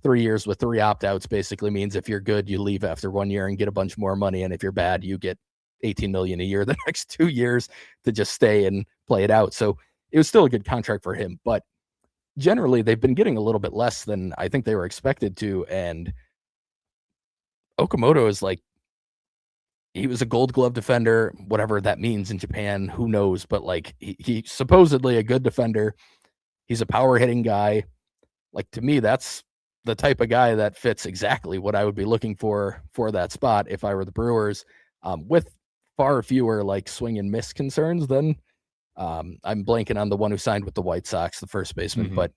3 years with 3 opt-outs basically means if you're good, you leave after 1 year and get a bunch more money, and if you're bad, you get $18 million a year the next 2 years to just stay and play it out. So it was still a good contract for him, but generally they've been getting a little bit less than I think they were expected to. And Okamoto is, like, he was a Gold Glove defender, whatever that means in Japan, who knows, but, like, he's supposedly a good defender. He's a power hitting guy. Like, to me, that's the type of guy that fits exactly what I would be looking for that spot if I were the Brewers, with far fewer, like, swing and miss concerns than I'm blanking on the one who signed with the White Sox, the first baseman, but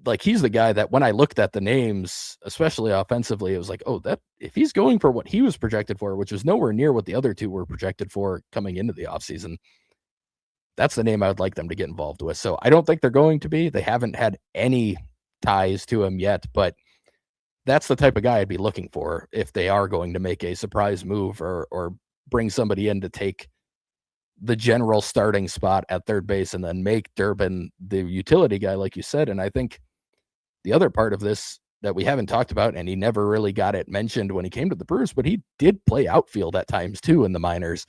like, he's the guy that when I looked at the names, especially offensively, it was like, oh, that if he's going for what he was projected for, which was nowhere near what the other two were projected for coming into the offseason, that's the name I would like them to get involved with. So I don't think they're going to be. They haven't had any ties to him yet, but that's the type of guy I'd be looking for if they are going to make a surprise move or bring somebody in to take the general starting spot at third base and then make Durbin the utility guy, like you said. And I think the other part of this that we haven't talked about, and he never really got it mentioned when he came to the Brewers, but he did play outfield at times too in the minors.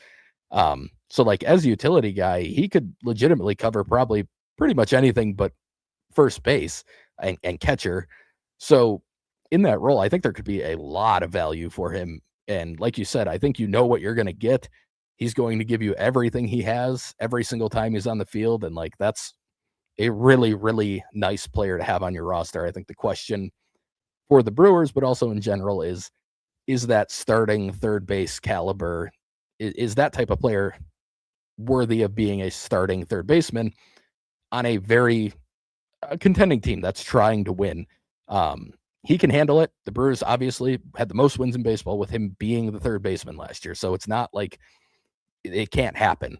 So, like, as a utility guy, he could legitimately cover probably pretty much anything but first base and catcher. So in that role, I think there could be a lot of value for him. And like you said, I think you know what you're going to get. He's going to give you everything he has every single time he's on the field. And, like, that's a really, really nice player to have on your roster. I think the question for the Brewers, but also in general is that starting third base caliber? Is that type of player worthy of being a starting third baseman on a very contending team that's trying to win? He can handle it. The Brewers obviously had the most wins in baseball with him being the third baseman last year. So it's not like it can't happen.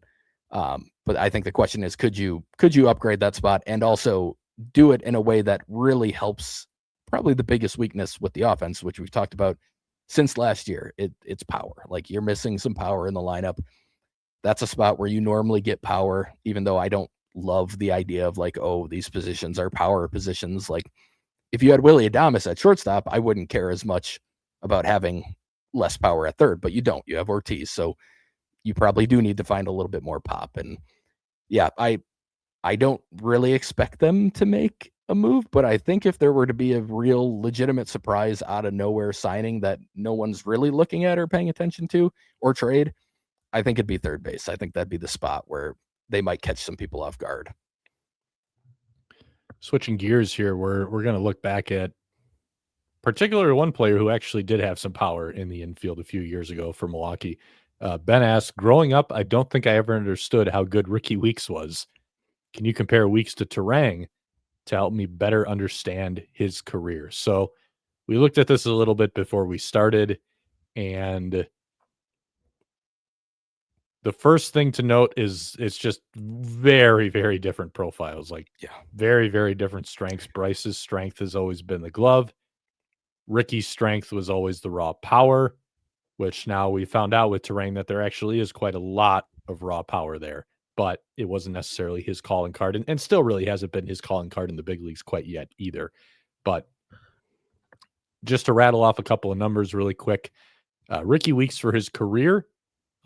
But I think the question is, could you upgrade that spot and also do it in a way that really helps probably the biggest weakness with the offense, which we've talked about since last year? It's power. Like, you're missing some power in the lineup. That's a spot where you normally get power, even though I don't love the idea of like, oh, these positions are power positions. Like, if you had Willie Adames at shortstop, I wouldn't care as much about having less power at third, but you don't. You have Ortiz. So you probably do need to find a little bit more pop. And yeah, I don't really expect them to make a move, but I think if there were to be a real legitimate surprise out of nowhere signing that no one's really looking at or paying attention to or trade, I think it'd be third base. I think that'd be the spot where they might catch some people off guard. Switching gears here, we're going to look back at particularly one player who actually did have some power in the infield a few years ago for Milwaukee. Ben asks, growing up, I don't think I ever understood how good Ricky Weeks was. Can you compare Weeks to Terang to help me better understand his career? So we looked at this a little bit before we started, and the first thing to note is it's just very, very different profiles. Like, very, very different strengths. Bryce's strength has always been the glove. Ricky's strength was always the raw power, which now we found out with Terang that there actually is quite a lot of raw power there, but it wasn't necessarily his calling card, and still really hasn't been his calling card in the big leagues quite yet either. But just to rattle off a couple of numbers really quick, Ricky Weeks for his career,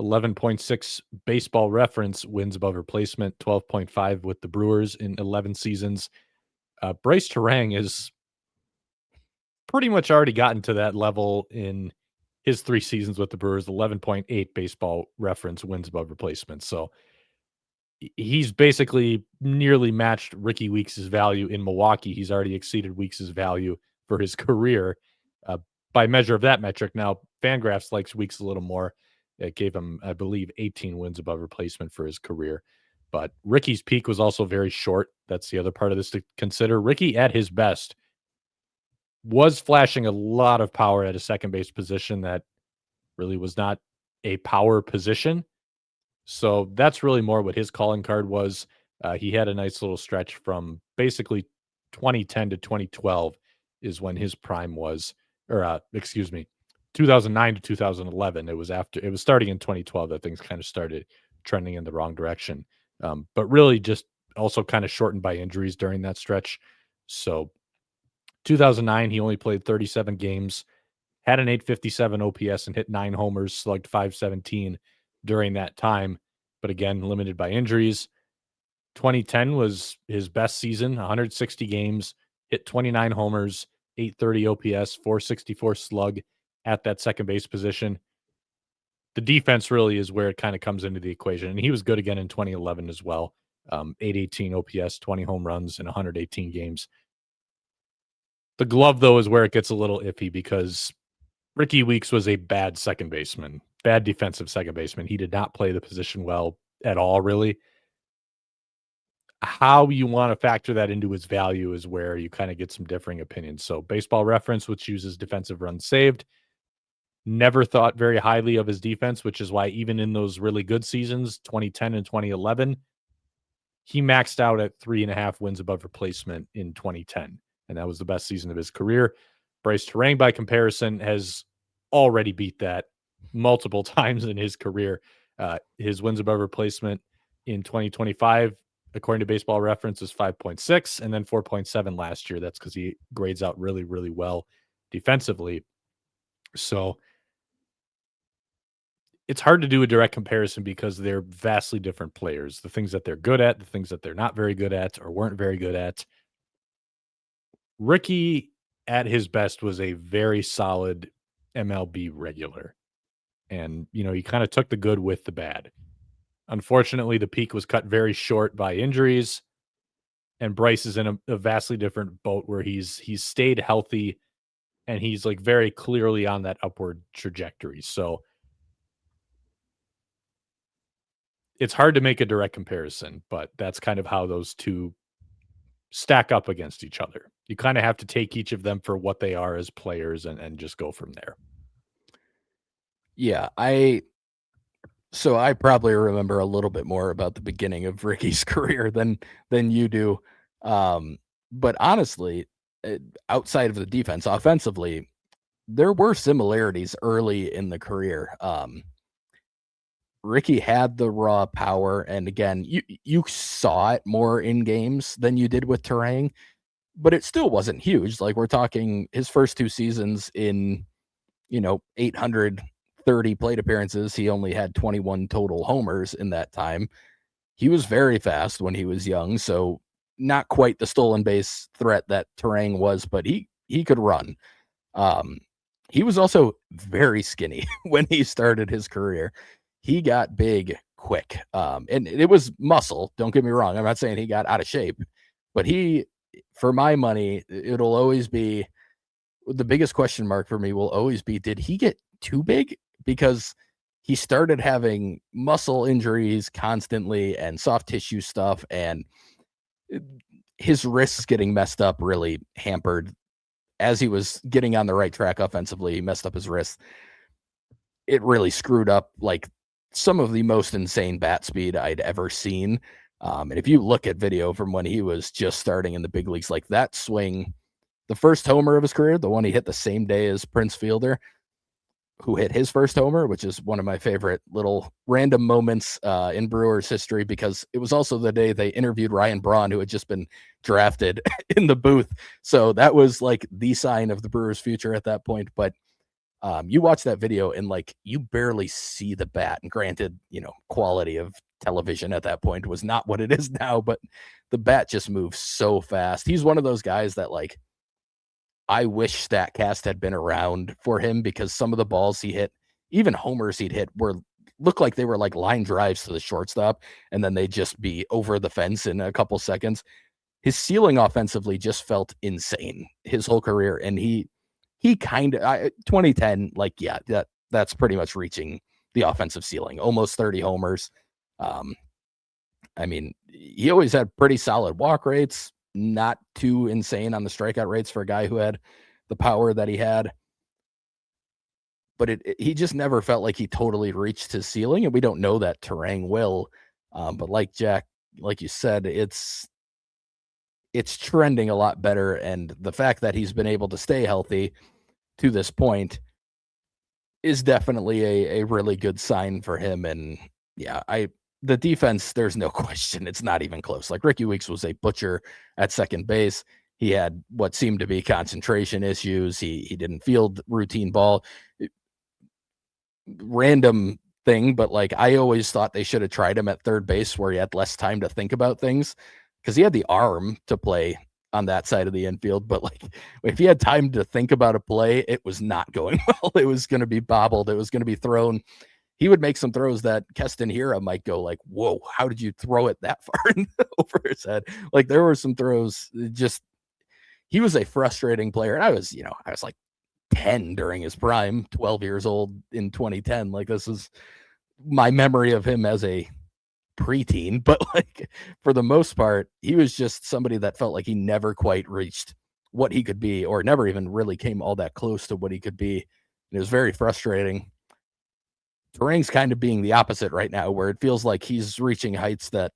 11.6 baseball reference wins above replacement, 12.5 with the Brewers in 11 seasons. Bryce Terang is pretty much already gotten to that level in his 3 seasons with the Brewers, 11.8 baseball reference wins above replacement. So he's basically nearly matched Ricky Weeks' value in Milwaukee. He's already exceeded Weeks' value for his career by measure of that metric. Now, Fangraphs likes Weeks a little more. It gave him, I believe, 18 wins above replacement for his career. But Ricky's peak was also very short. That's the other part of this to consider. Ricky, at his best, was flashing a lot of power at a second base position that really was not a power position. So that's really more what his calling card was. He had a nice little stretch from basically 2010 to 2012 is when his prime was, or excuse me, 2009 to 2011. It was starting in 2012 that things kind of started trending in the wrong direction. But really just also kind of shortened by injuries during that stretch. So 2009, he only played 37 games, had an 857 OPS and hit 9 homers, slugged 517 during that time, but again, limited by injuries. 2010 was his best season, 160 games, hit 29 homers, 830 OPS, 464 slug at that second base position. The defense really is where it kind of comes into the equation, and he was good again in 2011 as well. 818 OPS, 20 home runs in 118 games. The glove, though, is where it gets a little iffy because Ricky Weeks was a bad second baseman, bad defensive second baseman. He did not play the position well at all, really. How you want to factor that into his value is where you kind of get some differing opinions. So Baseball Reference, which uses defensive runs saved, never thought very highly of his defense, which is why even in those really good seasons, 2010 and 2011, he maxed out at 3.5 wins above replacement in 2010. And that was the best season of his career. Bryce Terang, by comparison, has already beat that multiple times in his career. His wins above replacement in 2025, according to Baseball Reference, is 5.6 and then 4.7 last year. That's because he grades out really, really well defensively. So it's hard to do a direct comparison because they're vastly different players. The things that they're good at, the things that they're not very good at or weren't very good at. Ricky, at his best, was a very solid MLB regular. And, he kind of took the good with the bad. Unfortunately, the peak was cut very short by injuries. And Bryce is in a vastly different boat where he's stayed healthy and he's like very clearly on that upward trajectory. So it's hard to make a direct comparison, but that's kind of how those two stack up against each other. You kind of have to take each of them for what they are as players and just go from there. Yeah, I probably remember a little bit more about the beginning of Ricky's career than you do. But honestly, outside of the defense, offensively, there were similarities early in the career. Ricky had the raw power, and again, you saw it more in games than you did with Terang, but it still wasn't huge. Like, we're talking his first 2 seasons in 830 plate appearances, he only had 21 total homers in that time. He was very fast when he was young, so not quite the stolen base threat that Terang was, but he could run. He was also very skinny when he started his career. He got big quick, and it was muscle. Don't get me wrong. I'm not saying he got out of shape, but he, for my money, it'll always be the biggest question mark for me will always be, did he get too big? Because he started having muscle injuries constantly and soft tissue stuff, and his wrists getting messed up really hampered. As he was getting on the right track offensively, he messed up his wrists. It really screwed up like some of the most insane bat speed I'd ever seen. And if you look at video from when he was just starting in the big leagues, like that swing, the first homer of his career, the one he hit the same day as Prince Fielder, who hit his first homer, which is one of my favorite little random moments in Brewers history, because it was also the day they interviewed Ryan Braun, who had just been drafted in the booth. So that was like the sign of the Brewers' future at that point. But you watch that video and like you barely see the bat. And granted, quality of television at that point was not what it is now, but the bat just moves so fast. He's one of those guys that like, I wish StatCast had been around for him, because some of the balls he hit, even homers he'd hit, looked like they were like line drives to the shortstop, and then they'd just be over the fence in a couple seconds. His ceiling offensively just felt insane his whole career, and he kind of 2010, like, yeah, that's pretty much reaching the offensive ceiling, almost 30 homers. I mean, he always had pretty solid walk rates, not too insane on the strikeout rates for a guy who had the power that he had. But he just never felt like he totally reached his ceiling, and we don't know that Terang will. But like Jack, like you said, it's trending a lot better, and the fact that he's been able to stay healthy to this point is definitely a really good sign for him. And yeah, the defense, there's no question. It's not even close. Like, Ricky Weeks was a butcher at second base. He had what seemed to be concentration issues. He didn't field routine ball. Random thing, but like, I always thought they should have tried him at third base where he had less time to think about things, because he had the arm to play on that side of the infield. But like, if he had time to think about a play, it was not going well. It was going to be bobbled. It was going to be thrown. He would make some throws that Keston Hiura might go like, whoa, how did you throw it that far over his head? Like, there were some throws, just, he was a frustrating player. And I was like 10 during his prime, 12 years old in 2010. Like, this is my memory of him as a preteen, but like, for the most part, he was just somebody that felt like he never quite reached what he could be, or never even really came all that close to what he could be. And it was very frustrating. Terang's kind of being the opposite right now, where it feels like he's reaching heights that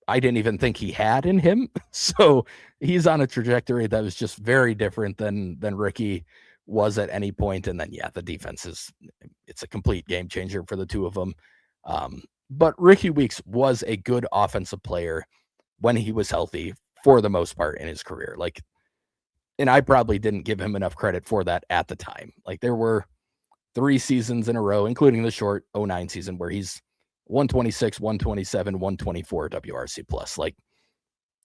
I didn't even think he had in him. So he's on a trajectory that was just very different than Ricky was at any point. And then, yeah, the defense it's a complete game changer for the two of them. But Ricky Weeks was a good offensive player when he was healthy for the most part in his career. Like, and I probably didn't give him enough credit for that at the time. Like, there were 3 seasons in a row, including the short 09 season, where he's 126, 127, 124 WRC plus. Like,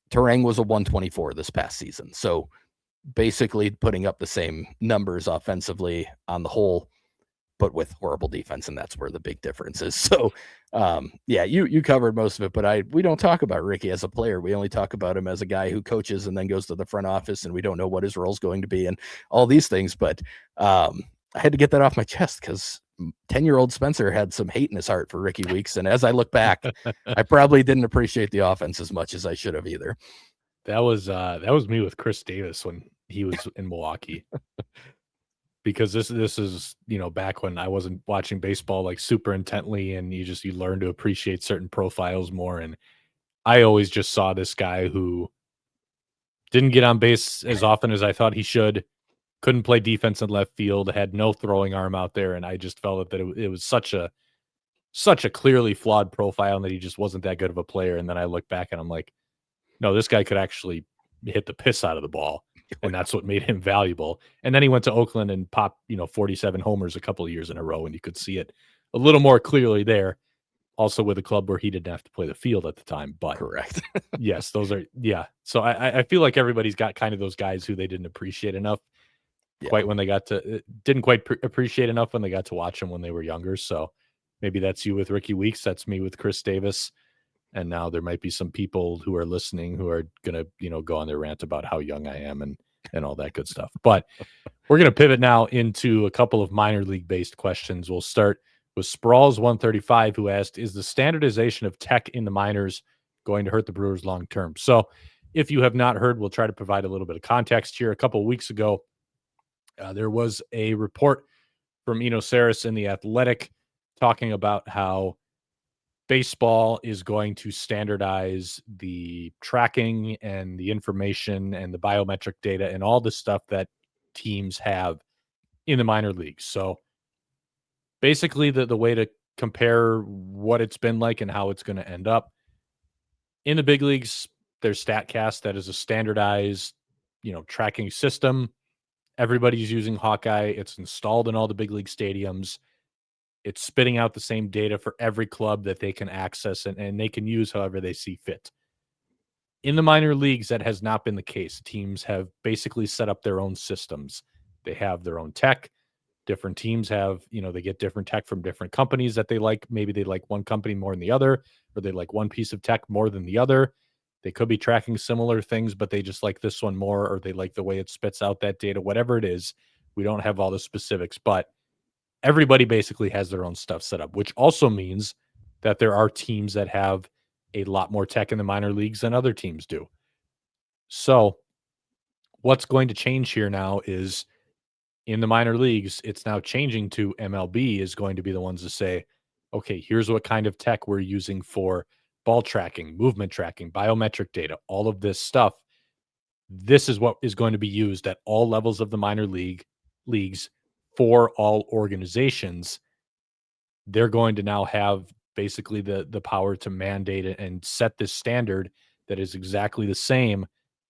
Terang was a 124 this past season. So basically putting up the same numbers offensively on the whole. but with horrible defense, and that's where the big difference is. So, yeah, you covered most of it, but we don't talk about Ricky as a player. We only talk about him as a guy who coaches and then goes to the front office, and we don't know what his role is going to be and all these things. But I had to get that off my chest because 10-year-old Spencer had some hate in his heart for Ricky Weeks, and as I look back, I probably didn't appreciate the offense as much as I should have either. That was me with Chris Davis when he was in Milwaukee. Because this is, back when I wasn't watching baseball like super intently, and you learn to appreciate certain profiles more. And I always just saw this guy who didn't get on base as often as I thought he should, couldn't play defense in left field, had no throwing arm out there, and I just felt that it was such a clearly flawed profile, and that he just wasn't that good of a player. And then I look back and I'm like, no, this guy could actually hit the piss out of the ball. And that's what made him valuable. And then he went to Oakland and popped, 47 homers a couple of years in a row, and you could see it a little more clearly there. Also with a club where he didn't have to play the field at the time. But correct. yes, those are, yeah. So I feel like everybody's got kind of those guys who they didn't appreciate enough quite when they didn't quite appreciate enough when they got to watch him when they were younger. So maybe that's you with Ricky Weeks. That's me with Chris Davis. And now there might be some people who are listening who are going to, go on their rant about how young I am and all that good stuff. But we're going to pivot now into a couple of minor league based questions. We'll start with Sprawls 135, who asked, is the standardization of tech in the minors going to hurt the Brewers long term? So if you have not heard, we'll try to provide a little bit of context here. A couple of weeks ago, there was a report from Eno Saris in The Athletic talking about how baseball is going to standardize the tracking and the information and the biometric data and all the stuff that teams have in the minor leagues. So basically the way to compare what it's been like and how it's going to end up in the big leagues, there's StatCast that is a standardized, tracking system. Everybody's using Hawkeye. It's installed in all the big league stadiums. It's spitting out the same data for every club that they can access and they can use however they see fit. In the minor leagues, that has not been the case. Teams have basically set up their own systems. They have their own tech. Different teams have, they get different tech from different companies that they like. Maybe they like one company more than the other, or they like one piece of tech more than the other. They could be tracking similar things, but they just like this one more, or they like the way it spits out that data, whatever it is. We don't have all the specifics, but everybody basically has their own stuff set up, which also means that there are teams that have a lot more tech in the minor leagues than other teams do. So what's going to change here now is in the minor leagues, it's now changing to MLB is going to be the ones to say, okay, here's what kind of tech we're using for ball tracking, movement tracking, biometric data, all of this stuff. This is what is going to be used at all levels of the minor leagues for all organizations. They're going to now have basically the power to mandate it and set this standard that is exactly the same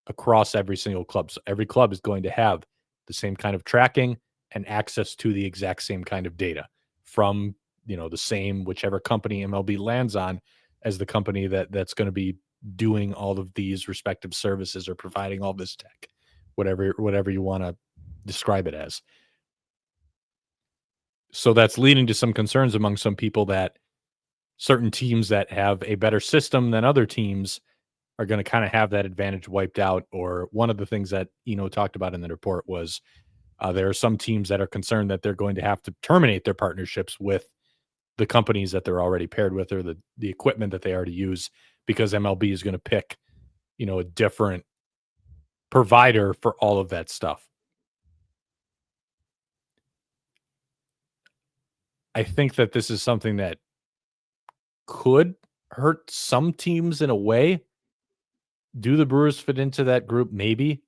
across every single club. So every club is going to have the same kind of tracking and access to the exact same kind of data from, the same, whichever company MLB lands on as the company that's going to be doing all of these respective services or providing all this tech, whatever you want to describe it as. So that's leading to some concerns among some people that certain teams that have a better system than other teams are going to kind of have that advantage wiped out. Or one of the things that, talked about in the report was there are some teams that are concerned that they're going to have to terminate their partnerships with the companies that they're already paired with or the equipment that they already use because MLB is going to pick, a different provider for all of that stuff. I think that this is something that could hurt some teams in a way. Do the Brewers fit into that group? Maybe.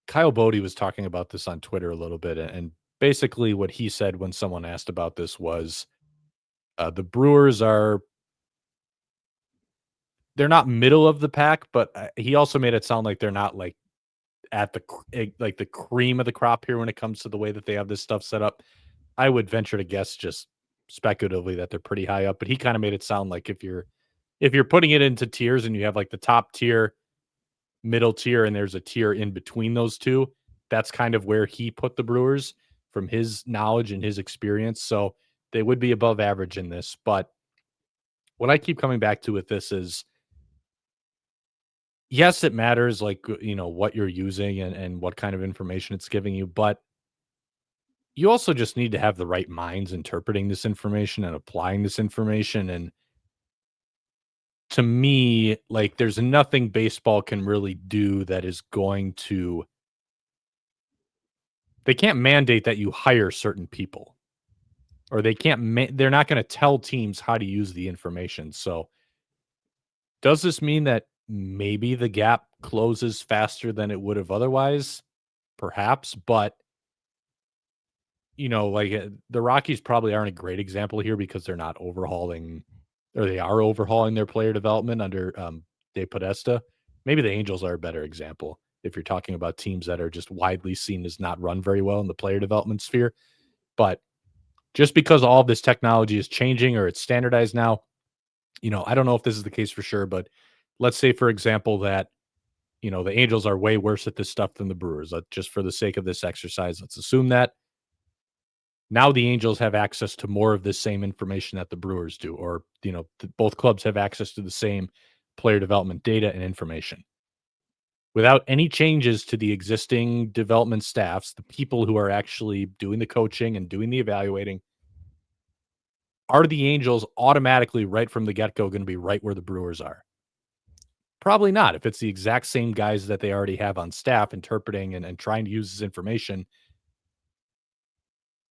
Kyle Bodie was talking about this on Twitter a little bit, and basically what he said when someone asked about this was the Brewers they're not middle of the pack, but he also made it sound like they're not like at the cream of the crop here when it comes to the way that they have this stuff set up. I would venture to guess just speculatively that they're pretty high up, but he kind of made it sound like if you're putting it into tiers and you have like the top tier, middle tier, and there's a tier in between those two, that's kind of where he put the Brewers. from his knowledge and his experience. So they would be above average in this. But what I keep coming back to with this is, yes, it matters, like, what you're using and what kind of information it's giving you. But you also just need to have the right minds interpreting this information and applying this information. And to me, like, there's nothing baseball can really do that is going to, they can't mandate that you hire certain people, or they can't, they're not going to tell teams how to use the information. So does this mean that maybe the gap closes faster than it would have otherwise? Perhaps, but like, the Rockies probably aren't a great example here because they're not overhauling, or they are overhauling their player development under Dave Podesta. Maybe the Angels are a better example if you're talking about teams that are just widely seen as not run very well in the player development sphere. But just because all of this technology is changing or it's standardized now, I don't know if this is the case for sure, but let's say, for example, that the Angels are way worse at this stuff than the Brewers. Just for the sake of this exercise, let's assume that. Now the Angels have access to more of this same information that the Brewers do, or, both clubs have access to the same player development data and information. Without any changes to the existing development staffs, the people who are actually doing the coaching and doing the evaluating, are the Angels automatically right from the get-go going to be right where the Brewers are? Probably not. If it's the exact same guys that they already have on staff interpreting and trying to use this information,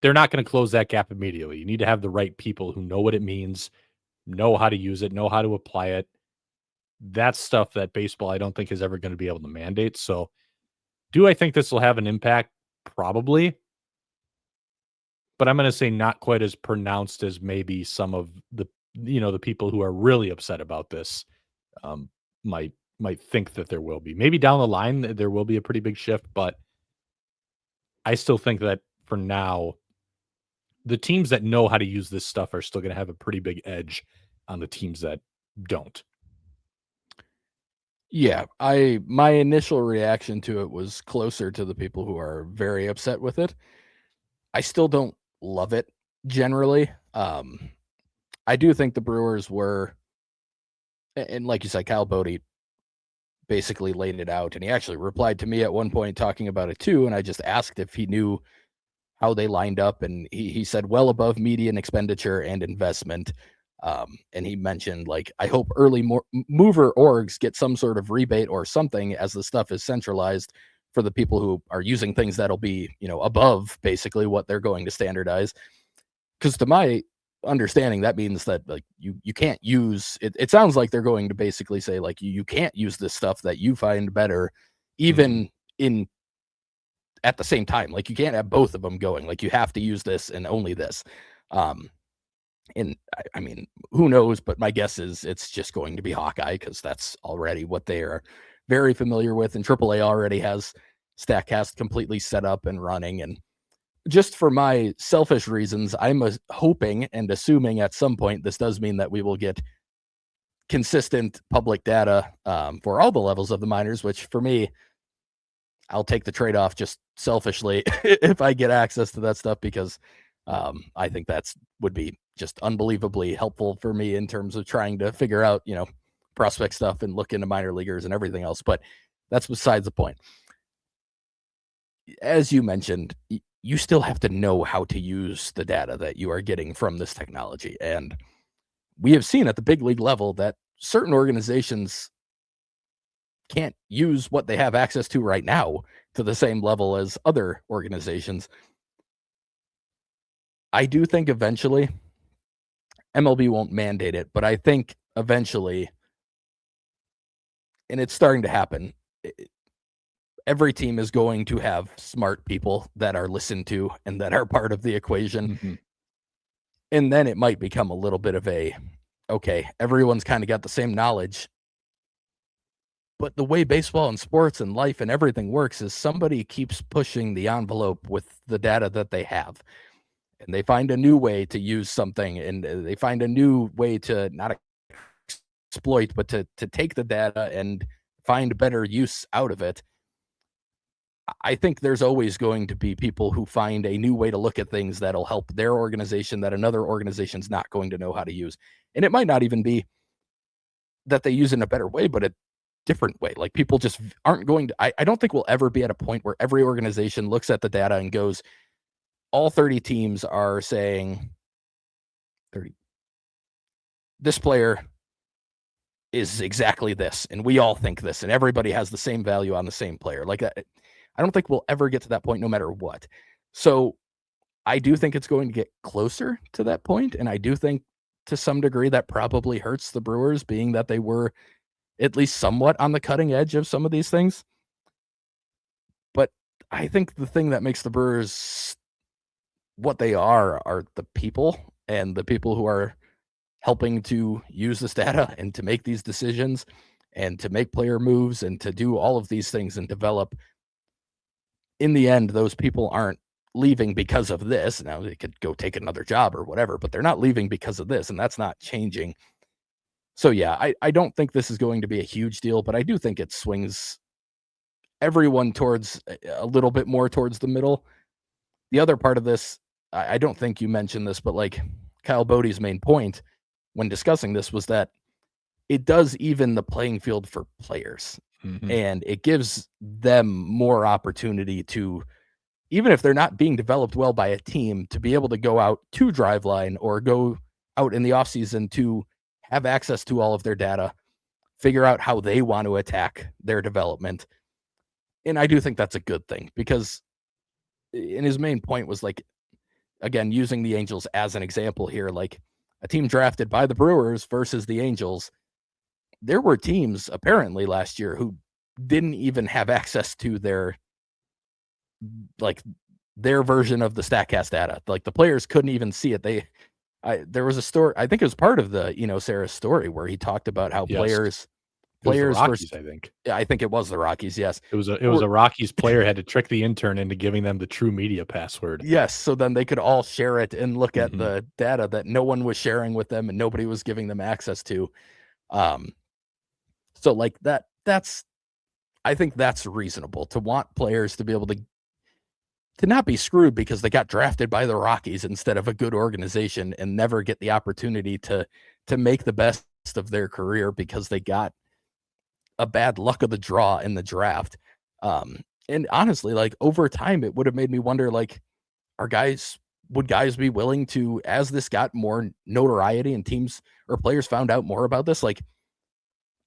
they're not going to close that gap immediately. You need to have the right people who know what it means, know how to use it, know how to apply it. That's stuff that baseball, I don't think, is ever going to be able to mandate. So do I think this will have an impact? Probably. But I'm going to say not quite as pronounced as maybe some of the people who are really upset about this might think that there will be. Maybe down the line there will be a pretty big shift, but I still think that for now, the teams that know how to use this stuff are still going to have a pretty big edge on the teams that don't. Yeah, my initial reaction to it was closer to the people who are very upset with it. I still don't love it generally. I do think the Brewers were, and like you said, Kyle Bodie basically laid it out, and he actually replied to me at one point talking about it too, and I just asked if he knew how they lined up, and he said well above median expenditure and investment. And he mentioned, like, I hope early mover orgs get some sort of rebate or something as the stuff is centralized for the people who are using things that'll be, above basically what they're going to standardize. Because to my understanding, that means that, like, you can't use it. It sounds like they're going to basically say, like, you can't use this stuff that you find better, even in at the same time. Like, you can't have both of them going. Like, you have to use this and only this. And I mean, who knows? But my guess is it's just going to be Hawkeye, because that's already what they are very familiar with. And AAA already has StatCast completely set up and running. And just for my selfish reasons, I'm hoping and assuming at some point this does mean that we will get consistent public data for all the levels of the minors, which for me, I'll take the trade-off just selfishly if I get access to that stuff, because I think that's would be just unbelievably helpful for me in terms of trying to figure out, prospect stuff and look into minor leaguers and everything else. But that's besides the point. As you mentioned, you still have to know how to use the data that you are getting from this technology. And we have seen at the big league level that certain organizations can't use what they have access to right now to the same level as other organizations. I do think eventually MLB won't mandate it, but I think eventually, and it's starting to happen, every team is going to have smart people that are listened to and that are part of the equation. Mm-hmm. And then it might become a little bit of okay, everyone's kind of got the same knowledge. But the way baseball and sports and life and everything works is somebody keeps pushing the envelope with the data that they have. And they find a new way to use something, and they find a new way to not exploit, but to take the data and find better use out of it. I think there's always going to be people who find a new way to look at things that'll help their organization that another organization's not going to know how to use. And it might not even be that they use it in a better way, but a different way. Like people just aren't going to, I don't think we'll ever be at a point where every organization looks at the data and goes, all 30 teams are saying 30. This player is exactly this, and we all think this, and everybody has the same value on the same player. Like I don't think we'll ever get to that point no matter what. So I do think it's going to get closer to that point, and I do think to some degree that probably hurts the Brewers, being that they were at least somewhat on the cutting edge of some of these things. But I think the thing that makes the Brewers what they are the people, and the people who are helping to use this data and to make these decisions and to make player moves and to do all of these things and develop. In the end, those people aren't leaving because of this. Now they could go take another job or whatever, but they're not leaving because of this, and that's not changing. So yeah, I don't think this is going to be a huge deal, but I do think it swings everyone towards a little bit more towards the middle. The other part of this, I don't think you mentioned this, but like Kyle Bodie's main point when discussing this was that it does even the playing field for players, and it gives them more opportunity to, even if they're not being developed well by a team, to be able to go out to Driveline or go out in the offseason to have access to all of their data, figure out how they want to attack their development. And I do think that's a good thing, because in his main point was like, again, using the Angels as an example here, like a team drafted by the Brewers versus the Angels. There were teams apparently last year who didn't even have access to their version of the StatCast data. Like the players couldn't even see it. There was a story, I think it was part of the, Sarah's story, where he talked about how players Rockies, first, I think. Yeah, I think it was the Rockies. Yes. It was a Rockies player had to trick the intern into giving them the true media password. Yes. So then they could all share it and look at the data that no one was sharing with them and nobody was giving them access to. So like I think that's reasonable to want players to be able to not be screwed because they got drafted by the Rockies instead of a good organization and never get the opportunity to make the best of their career because they got a bad luck of the draw in the draft. And honestly, like over time, it would have made me wonder, like, would guys be willing to, as this got more notoriety and teams or players found out more about this, like,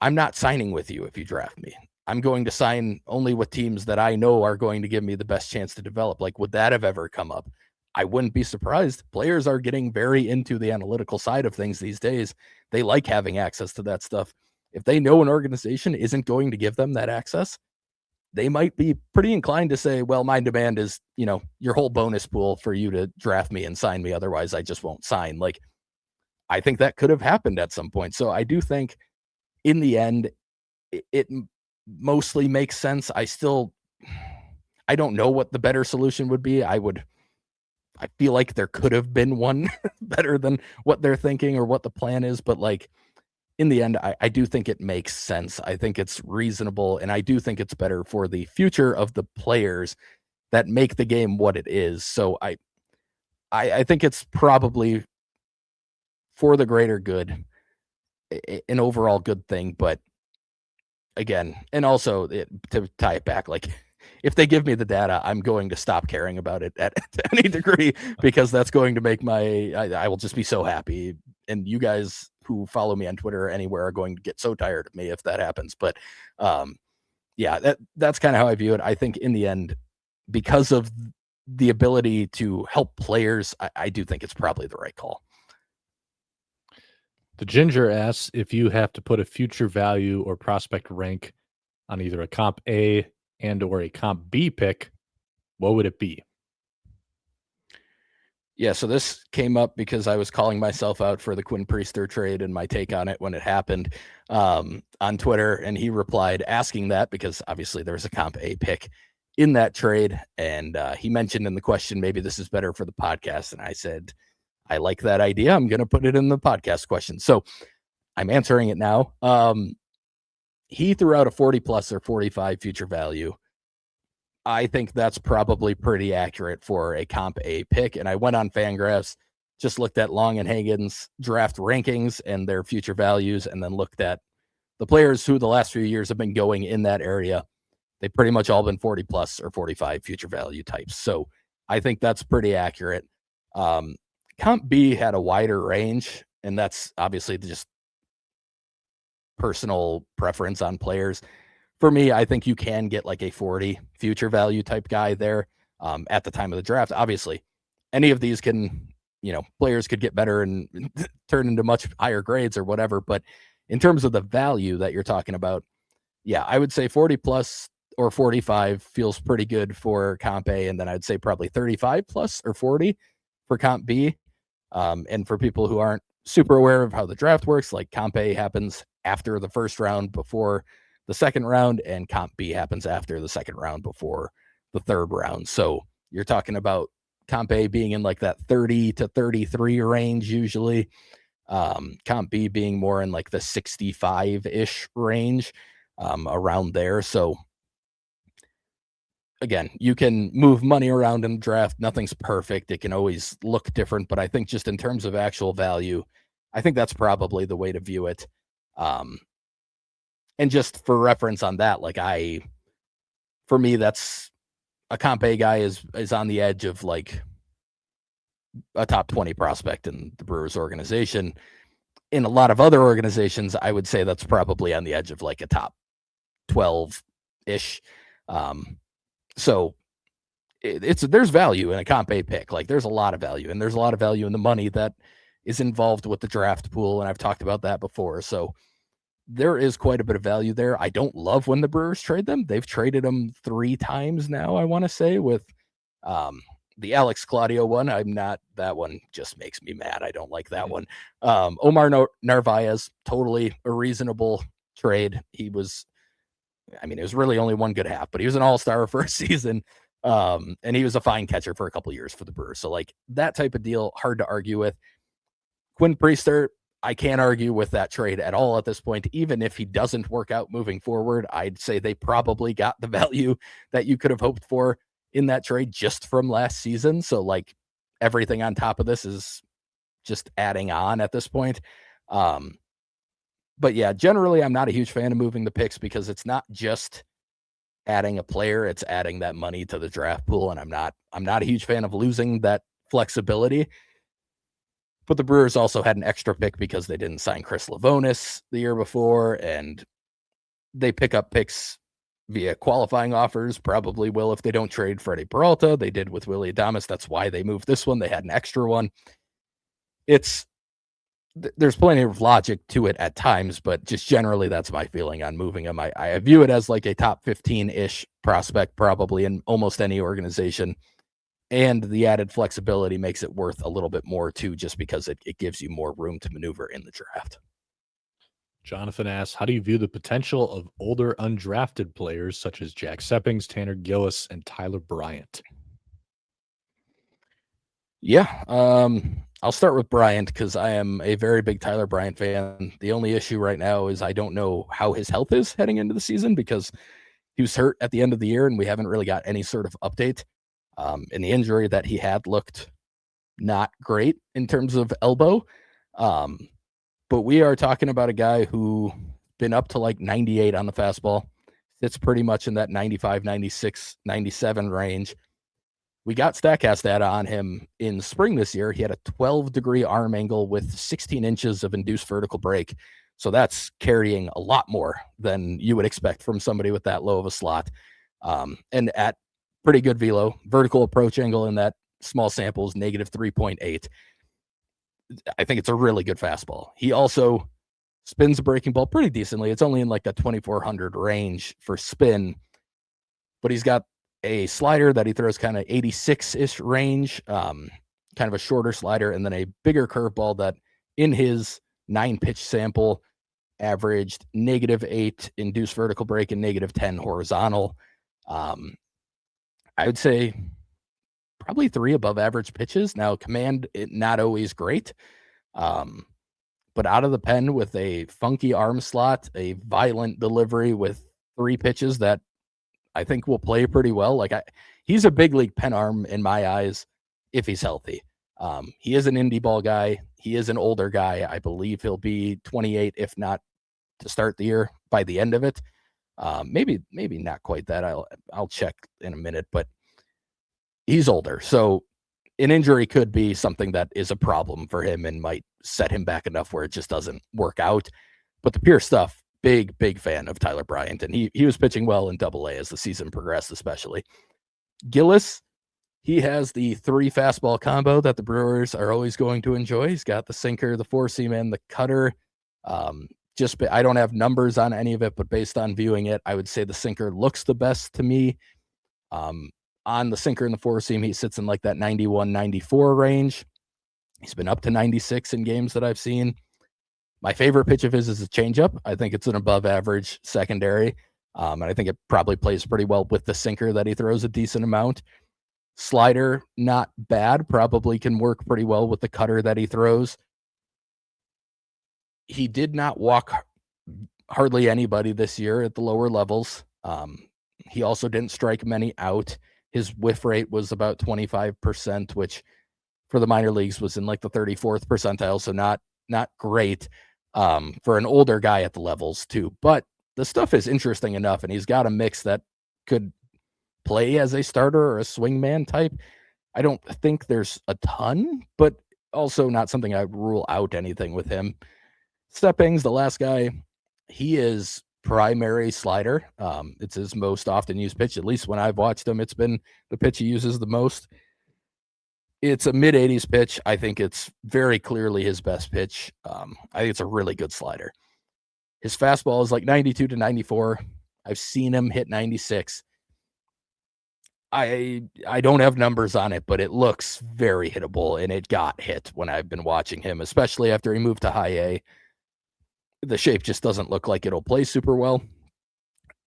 I'm not signing with you if you draft me. I'm going to sign only with teams that I know are going to give me the best chance to develop. Like, would that have ever come up? I wouldn't be surprised. Players are getting very into the analytical side of things these days. They like having access to that stuff. If they know an organization isn't going to give them that access, they might be pretty inclined to say, well, my demand is, your whole bonus pool for you to draft me and sign me. Otherwise, I just won't sign. Like, I think that could have happened at some point. So I do think in the end, it mostly makes sense. I don't know what the better solution would be. I feel like there could have been one better than what they're thinking or what the plan is. But like, in the end, I do think it makes sense. I think it's reasonable, and I do think it's better for the future of the players that make the game what it is. So I think it's probably for the greater good, an overall good thing. But again, and also to tie it back, like, if they give me the data, I'm going to stop caring about it at any degree, because that's going to make I will just be so happy. And you guys who follow me on Twitter or anywhere are going to get so tired of me if that happens. But yeah, that's kind of how I view it. I think in the end, because of the ability to help players, I do think it's probably the right call. The Ginger asks if you have to put a future value or prospect rank on either a comp A and or a comp B pick, what would it be? Yeah, so this came up because I was calling myself out for the Quinn Priester trade and my take on it when it happened on Twitter, and he replied asking that because obviously there was a comp A pick in that trade, and he mentioned in the question, maybe this is better for the podcast, and I said, I like that idea. I'm going to put it in the podcast question. So I'm answering it now. He threw out a 40 plus or 45 future value. I think that's probably pretty accurate for a Comp A pick. And I went on Fangraphs, just looked at Long and Hagen's draft rankings and their future values, and then looked at the players who the last few years have been going in that area. They've pretty much all been 40 plus or 45 future value types. So I think that's pretty accurate. Comp B had a wider range, and that's obviously just personal preference on players. For me, I think you can get like a 40 future value type guy there at the time of the draft. Obviously, any of these can, players could get better and turn into much higher grades or whatever. But in terms of the value that you're talking about, yeah, I would say 40 plus or 45 feels pretty good for Comp A. And then I'd say probably 35 plus or 40 for Comp B. And for people who aren't super aware of how the draft works, like Comp A happens after the first round before the second round, and Comp B happens after the second round before the third round. So you're talking about Comp A being in like that 30 to 33 range usually. Comp B being more in like the 65-ish range, around there. So again, you can move money around in the draft. Nothing's perfect. It can always look different, but I think just in terms of actual value, I think that's probably the way to view it. And just for reference on that, for me, that's a Comp A guy is on the edge of like a top 20 prospect in the Brewers organization. In a lot of other organizations, I would say that's probably on the edge of like a top 12-ish. So there's value in a Comp A pick. Like there's a lot of value, and there's a lot of value in the money that is involved with the draft pool. And I've talked about that before. So there is quite a bit of value there. I don't love when the Brewers trade them. They've traded them 3 times now, I want to say, with the Alex Claudio one. That one just makes me mad. I don't like that one. Omar Narvaez, totally a reasonable trade. It was really only one good half, but he was an all-star for a season. And he was a fine catcher for a couple years for the Brewers. So like that type of deal, hard to argue with. Quinn Priester, I can't argue with that trade at all at this point. Even if he doesn't work out moving forward, I'd say they probably got the value that you could have hoped for in that trade just from last season. So like everything on top of this is just adding on at this point. But yeah, generally I'm not a huge fan of moving the picks because it's not just adding a player, it's adding that money to the draft pool. And I'm not a huge fan of losing that flexibility. But the Brewers also had an extra pick because they didn't sign Chris Livonis the year before, and they pick up picks via qualifying offers, probably will if they don't trade Freddie Peralta. They did with Willy Adames. That's why they moved this one. They had an extra one. There's plenty of logic to it at times, but just generally that's my feeling on moving him. I view it as like a top 15-ish prospect probably in almost any organization. And the added flexibility makes it worth a little bit more too, just because it gives you more room to maneuver in the draft. Jonathan asks, how do you view the potential of older undrafted players such as Jack Seppings, Tanner Gillis, and Tyler Bryant? Yeah, I'll start with Bryant because I am a very big Tyler Bryant fan. The only issue right now is I don't know how his health is heading into the season because he was hurt at the end of the year and we haven't really got any sort of update. And the injury that he had looked not great in terms of elbow. But we are talking about a guy who been up to like 98 on the fastball. It's pretty much in that 95, 96, 97 range. We got StatCast data on him in spring this year. He had a 12-degree arm angle with 16 inches of induced vertical break. So that's carrying a lot more than you would expect from somebody with that low of a slot. And at pretty good velo, vertical approach angle in that small sample is negative 3.8. I think it's a really good fastball. He also spins a breaking ball pretty decently. It's only in like a 2,400 range for spin, but he's got a slider that he throws kind of 86-ish range, kind of a shorter slider, and then a bigger curveball that in his 9-pitch sample averaged negative 8 induced vertical break and negative 10 horizontal. I would say probably 3 above average pitches. Now, command, not always great, but out of the pen with a funky arm slot, a violent delivery with 3 pitches that I think will play pretty well. Like he's a big league pen arm in my eyes if he's healthy. He is an indie ball guy. He is an older guy. I believe he'll be 28, if not to start the year by the end of it. Maybe not quite that. I'll check in a minute, but he's older. So an injury could be something that is a problem for him and might set him back enough where it just doesn't work out. But the pure stuff, big fan of Tyler Bryant, and he was pitching well in Double-A as the season progressed, especially. Gillis, he has the 3 fastball combo that the Brewers are always going to enjoy. He's got the sinker, the 4-seam, and the cutter. I don't have numbers on any of it, but based on viewing it, I would say the sinker looks the best to me. On the sinker and the 4-seam, he sits in like that 91, 94 range. He's been up to 96 in games that I've seen. My favorite pitch of his is a changeup. I think it's an above average secondary. And I think it probably plays pretty well with the sinker that he throws a decent amount. Slider, not bad. Probably can work pretty well with the cutter that he throws. He did not walk hardly anybody this year at the lower levels. He also didn't strike many out. His whiff rate was about 25%, which for the minor leagues was in like the 34th percentile. So not great for an older guy at the levels too. But the stuff is interesting enough, and he's got a mix that could play as a starter or a swingman type. I don't think there's a ton, but also not something I would rule out anything with him. Steppings, the last guy, he is primary slider. It's his most often used pitch. At least when I've watched him, it's been the pitch he uses the most. It's a mid-80s pitch. I think it's very clearly his best pitch. I think it's a really good slider. His fastball is like 92 to 94. I've seen him hit 96. I don't have numbers on it, but it looks very hittable, and it got hit when I've been watching him, especially after he moved to high A. The shape just doesn't look like it'll play super well.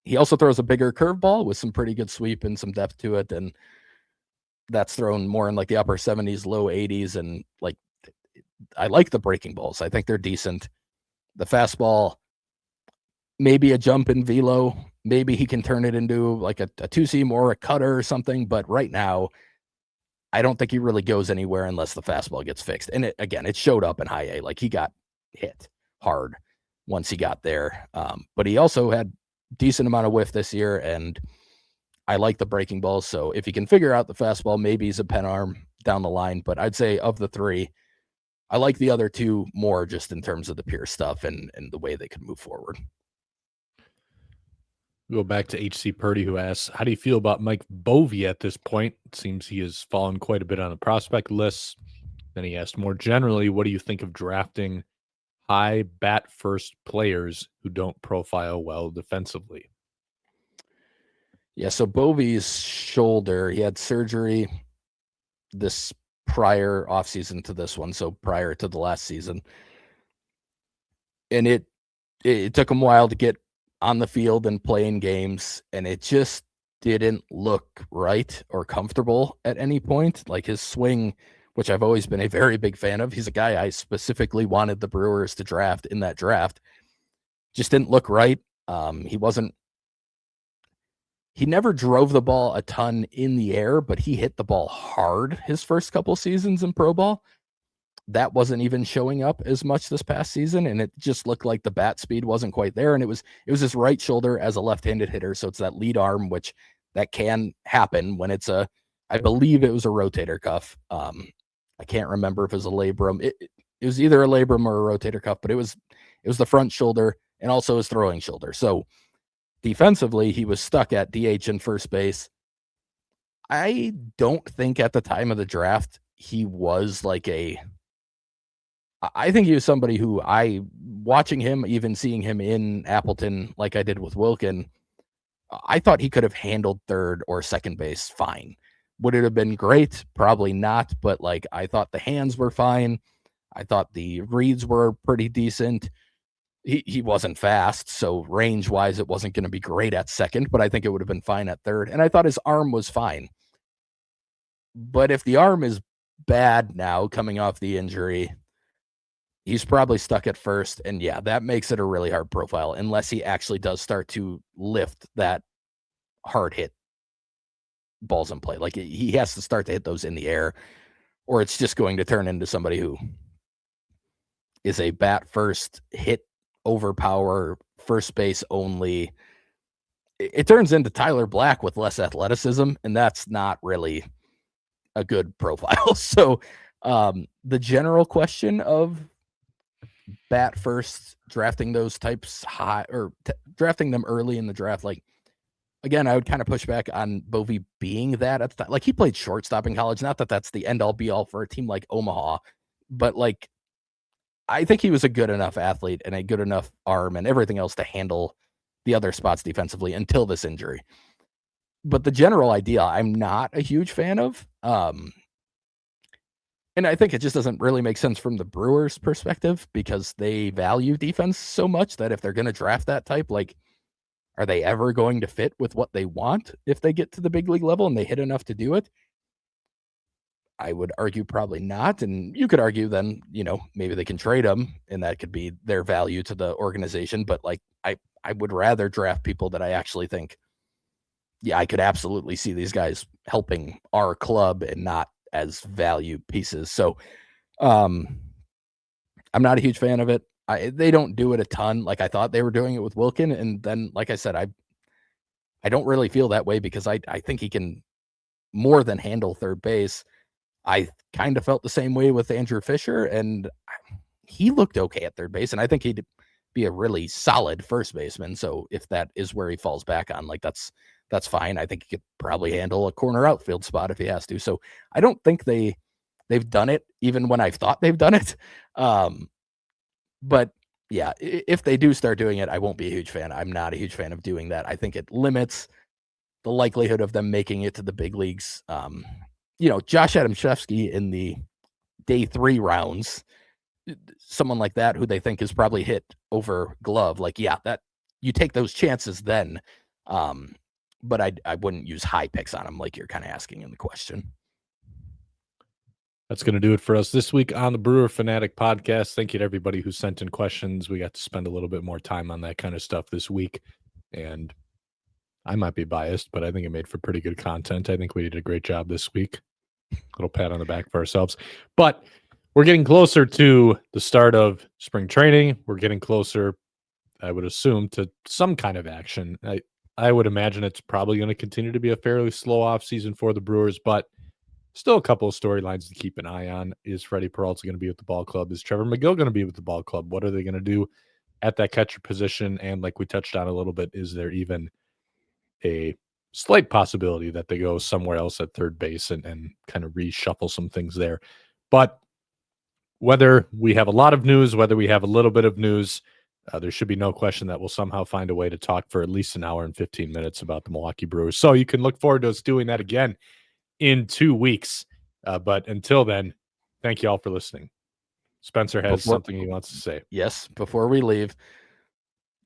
He also throws a bigger curveball with some pretty good sweep and some depth to it, and that's thrown more in like the upper 70s, low 80s, and like I like the breaking balls. I think they're decent. The fastball, maybe a jump in velo. Maybe he can turn it into like a 2-seam or a cutter or something, but right now, I don't think he really goes anywhere unless the fastball gets fixed. And it showed up in high A. Like he got hit hard once he got there. But he also had decent amount of whiff this year, and I like the breaking balls. So if he can figure out the fastball, maybe he's a pen arm down the line. But I'd say of the 3, I like the other 2 more just in terms of the pure stuff and the way they could move forward. We'll go back to H.C. Purdy, who asks, how do you feel about Mike Bovee at this point? It seems he has fallen quite a bit on the prospect list. Then he asked, more generally, what do you think of drafting high bat first players who don't profile well defensively? Yeah, so Bovee's shoulder, he had surgery this prior offseason to this one, so prior to the last season. And it took him a while to get on the field and playing games, and it just didn't look right or comfortable at any point. Like his swing, which I've always been a very big fan of, he's a guy I specifically wanted the Brewers to draft in that draft, just didn't look right. He never drove the ball a ton in the air, but he hit the ball hard his first couple seasons in pro ball. That wasn't even showing up as much this past season, and it just looked like the bat speed wasn't quite there. And it was his right shoulder as a left-handed hitter, so it's that lead arm, which that can happen when it's I believe it was a rotator cuff. I can't remember if it was a labrum. It was either a labrum or a rotator cuff, but it was the front shoulder and also his throwing shoulder. So defensively, he was stuck at DH and first base. I don't think at the time of the draft he was like I think he was somebody who watching him, even seeing him in Appleton like I did with Wilkin, I thought he could have handled third or second base fine. Would it have been great? Probably not, but like I thought the hands were fine. I thought the reads were pretty decent. He wasn't fast, so range-wise it wasn't going to be great at second, but I think it would have been fine at third. And I thought his arm was fine. But if the arm is bad now coming off the injury, he's probably stuck at first, and yeah, that makes it a really hard profile unless he actually does start to lift that hard hit balls in play. Like he has to start to hit those in the air, or it's just going to turn into somebody who is a bat first, hit overpower, first base only. It turns into Tyler Black with less athleticism, and that's not really a good profile. So the general question of bat first, drafting those types high, or drafting them early in the draft, like, again, I would kind of push back on Bovee being that at the time. Like, he played shortstop in college. Not that that's the end all be all for a team like Omaha, but like, I think he was a good enough athlete and a good enough arm and everything else to handle the other spots defensively until this injury. But the general idea, I'm not a huge fan of. And I think it just doesn't really make sense from the Brewers' perspective, because they value defense so much that if they're going to draft that type, like, are they ever going to fit with what they want if they get to the big league level and they hit enough to do it? I would argue probably not. And you could argue then, maybe they can trade them and that could be their value to the organization. But like, I would rather draft people that I actually think, yeah, I could absolutely see these guys helping our club and not as value pieces. So I'm not a huge fan of it. They don't do it a ton. Like, I thought they were doing it with Wilkin. And then, like I said, I don't really feel that way, because I think he can more than handle third base. I kind of felt the same way with Andrew Fisher, and he looked okay at third base. And I think he'd be a really solid first baseman. So if that is where he falls back on, like, that's fine. I think he could probably handle a corner outfield spot if he has to. So I don't think they've done it, even when I've thought they've done it. But yeah, if they do start doing it, I won't be a huge fan. I'm not a huge fan of doing that. I think it limits the likelihood of them making it to the big leagues. Josh Adamczewski in the day 3 rounds, someone like that who they think is probably hit over glove. Like, yeah, that you take those chances then. But I wouldn't use high picks on him, like you're kind of asking in the question. That's going to do it for us this week on the Brewer Fanatic podcast. Thank you to everybody who sent in questions. We got to spend a little bit more time on that kind of stuff this week. And I might be biased, but I think it made for pretty good content. I think we did a great job this week. Little pat on the back for ourselves. But we're getting closer to the start of spring training. We're getting closer, I would assume, to some kind of action. I would imagine it's probably going to continue to be a fairly slow off season for the Brewers, but still a couple of storylines to keep an eye on. Is Freddie Peralta going to be with the ball club? Is Trevor McGill going to be with the ball club? What are they going to do at that catcher position? And like we touched on a little bit, is there even a slight possibility that they go somewhere else at third base and kind of reshuffle some things there? But whether we have a lot of news, whether we have a little bit of news, there should be no question that we'll somehow find a way to talk for at least an hour and 15 minutes about the Milwaukee Brewers. So you can look forward to us doing that again in 2 weeks. But until then, thank you all for listening. Spencer has something he wants to say. Yes, before we leave,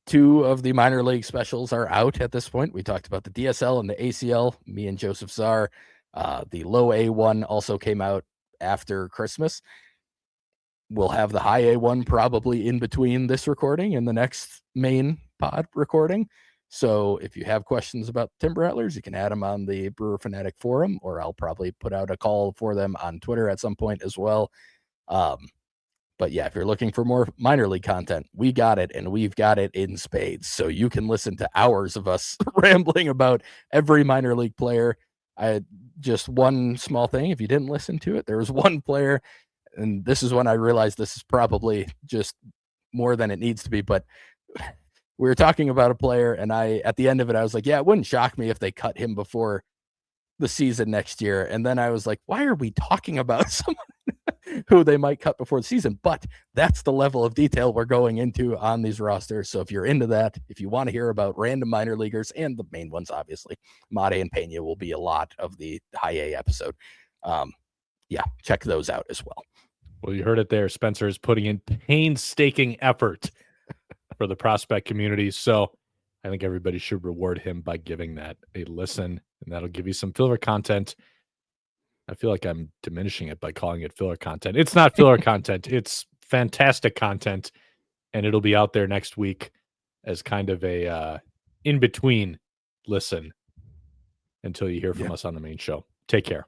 2 of the minor league specials are out at this point. We talked about the DSL and the ACL, me and Joseph Czar. The low A one also came out after Christmas. We'll have the high A one probably in between this recording and the next main pod recording. So if you have questions about Timber Rattlers, you can add them on the Brewer Fanatic forum, or I'll probably put out a call for them on Twitter at some point as well. But yeah, if you're looking for more minor league content, we got it, and we've got it in spades. So you can listen to hours of us rambling about every minor league player. Just one small thing, if you didn't listen to it, there was one player, and this is when I realized this is probably just more than it needs to be, but we were talking about a player, and at the end of it, I was like, yeah, it wouldn't shock me if they cut him before the season next year. And then I was like, why are we talking about someone who they might cut before the season? But that's the level of detail we're going into on these rosters. So if you're into that, if you want to hear about random minor leaguers, and the main ones, obviously, Mate and Pena will be a lot of the high A episode. Yeah, check those out as well. Well, you heard it there. Spencer is putting in painstaking effort for the prospect community. So I think everybody should reward him by giving that a listen, and that'll give you some filler content. I feel like I'm diminishing it by calling it filler content. It's not filler content. It's fantastic content, and it'll be out there next week as kind of a in-between listen until you hear from Yeah. us on the main show. Take care.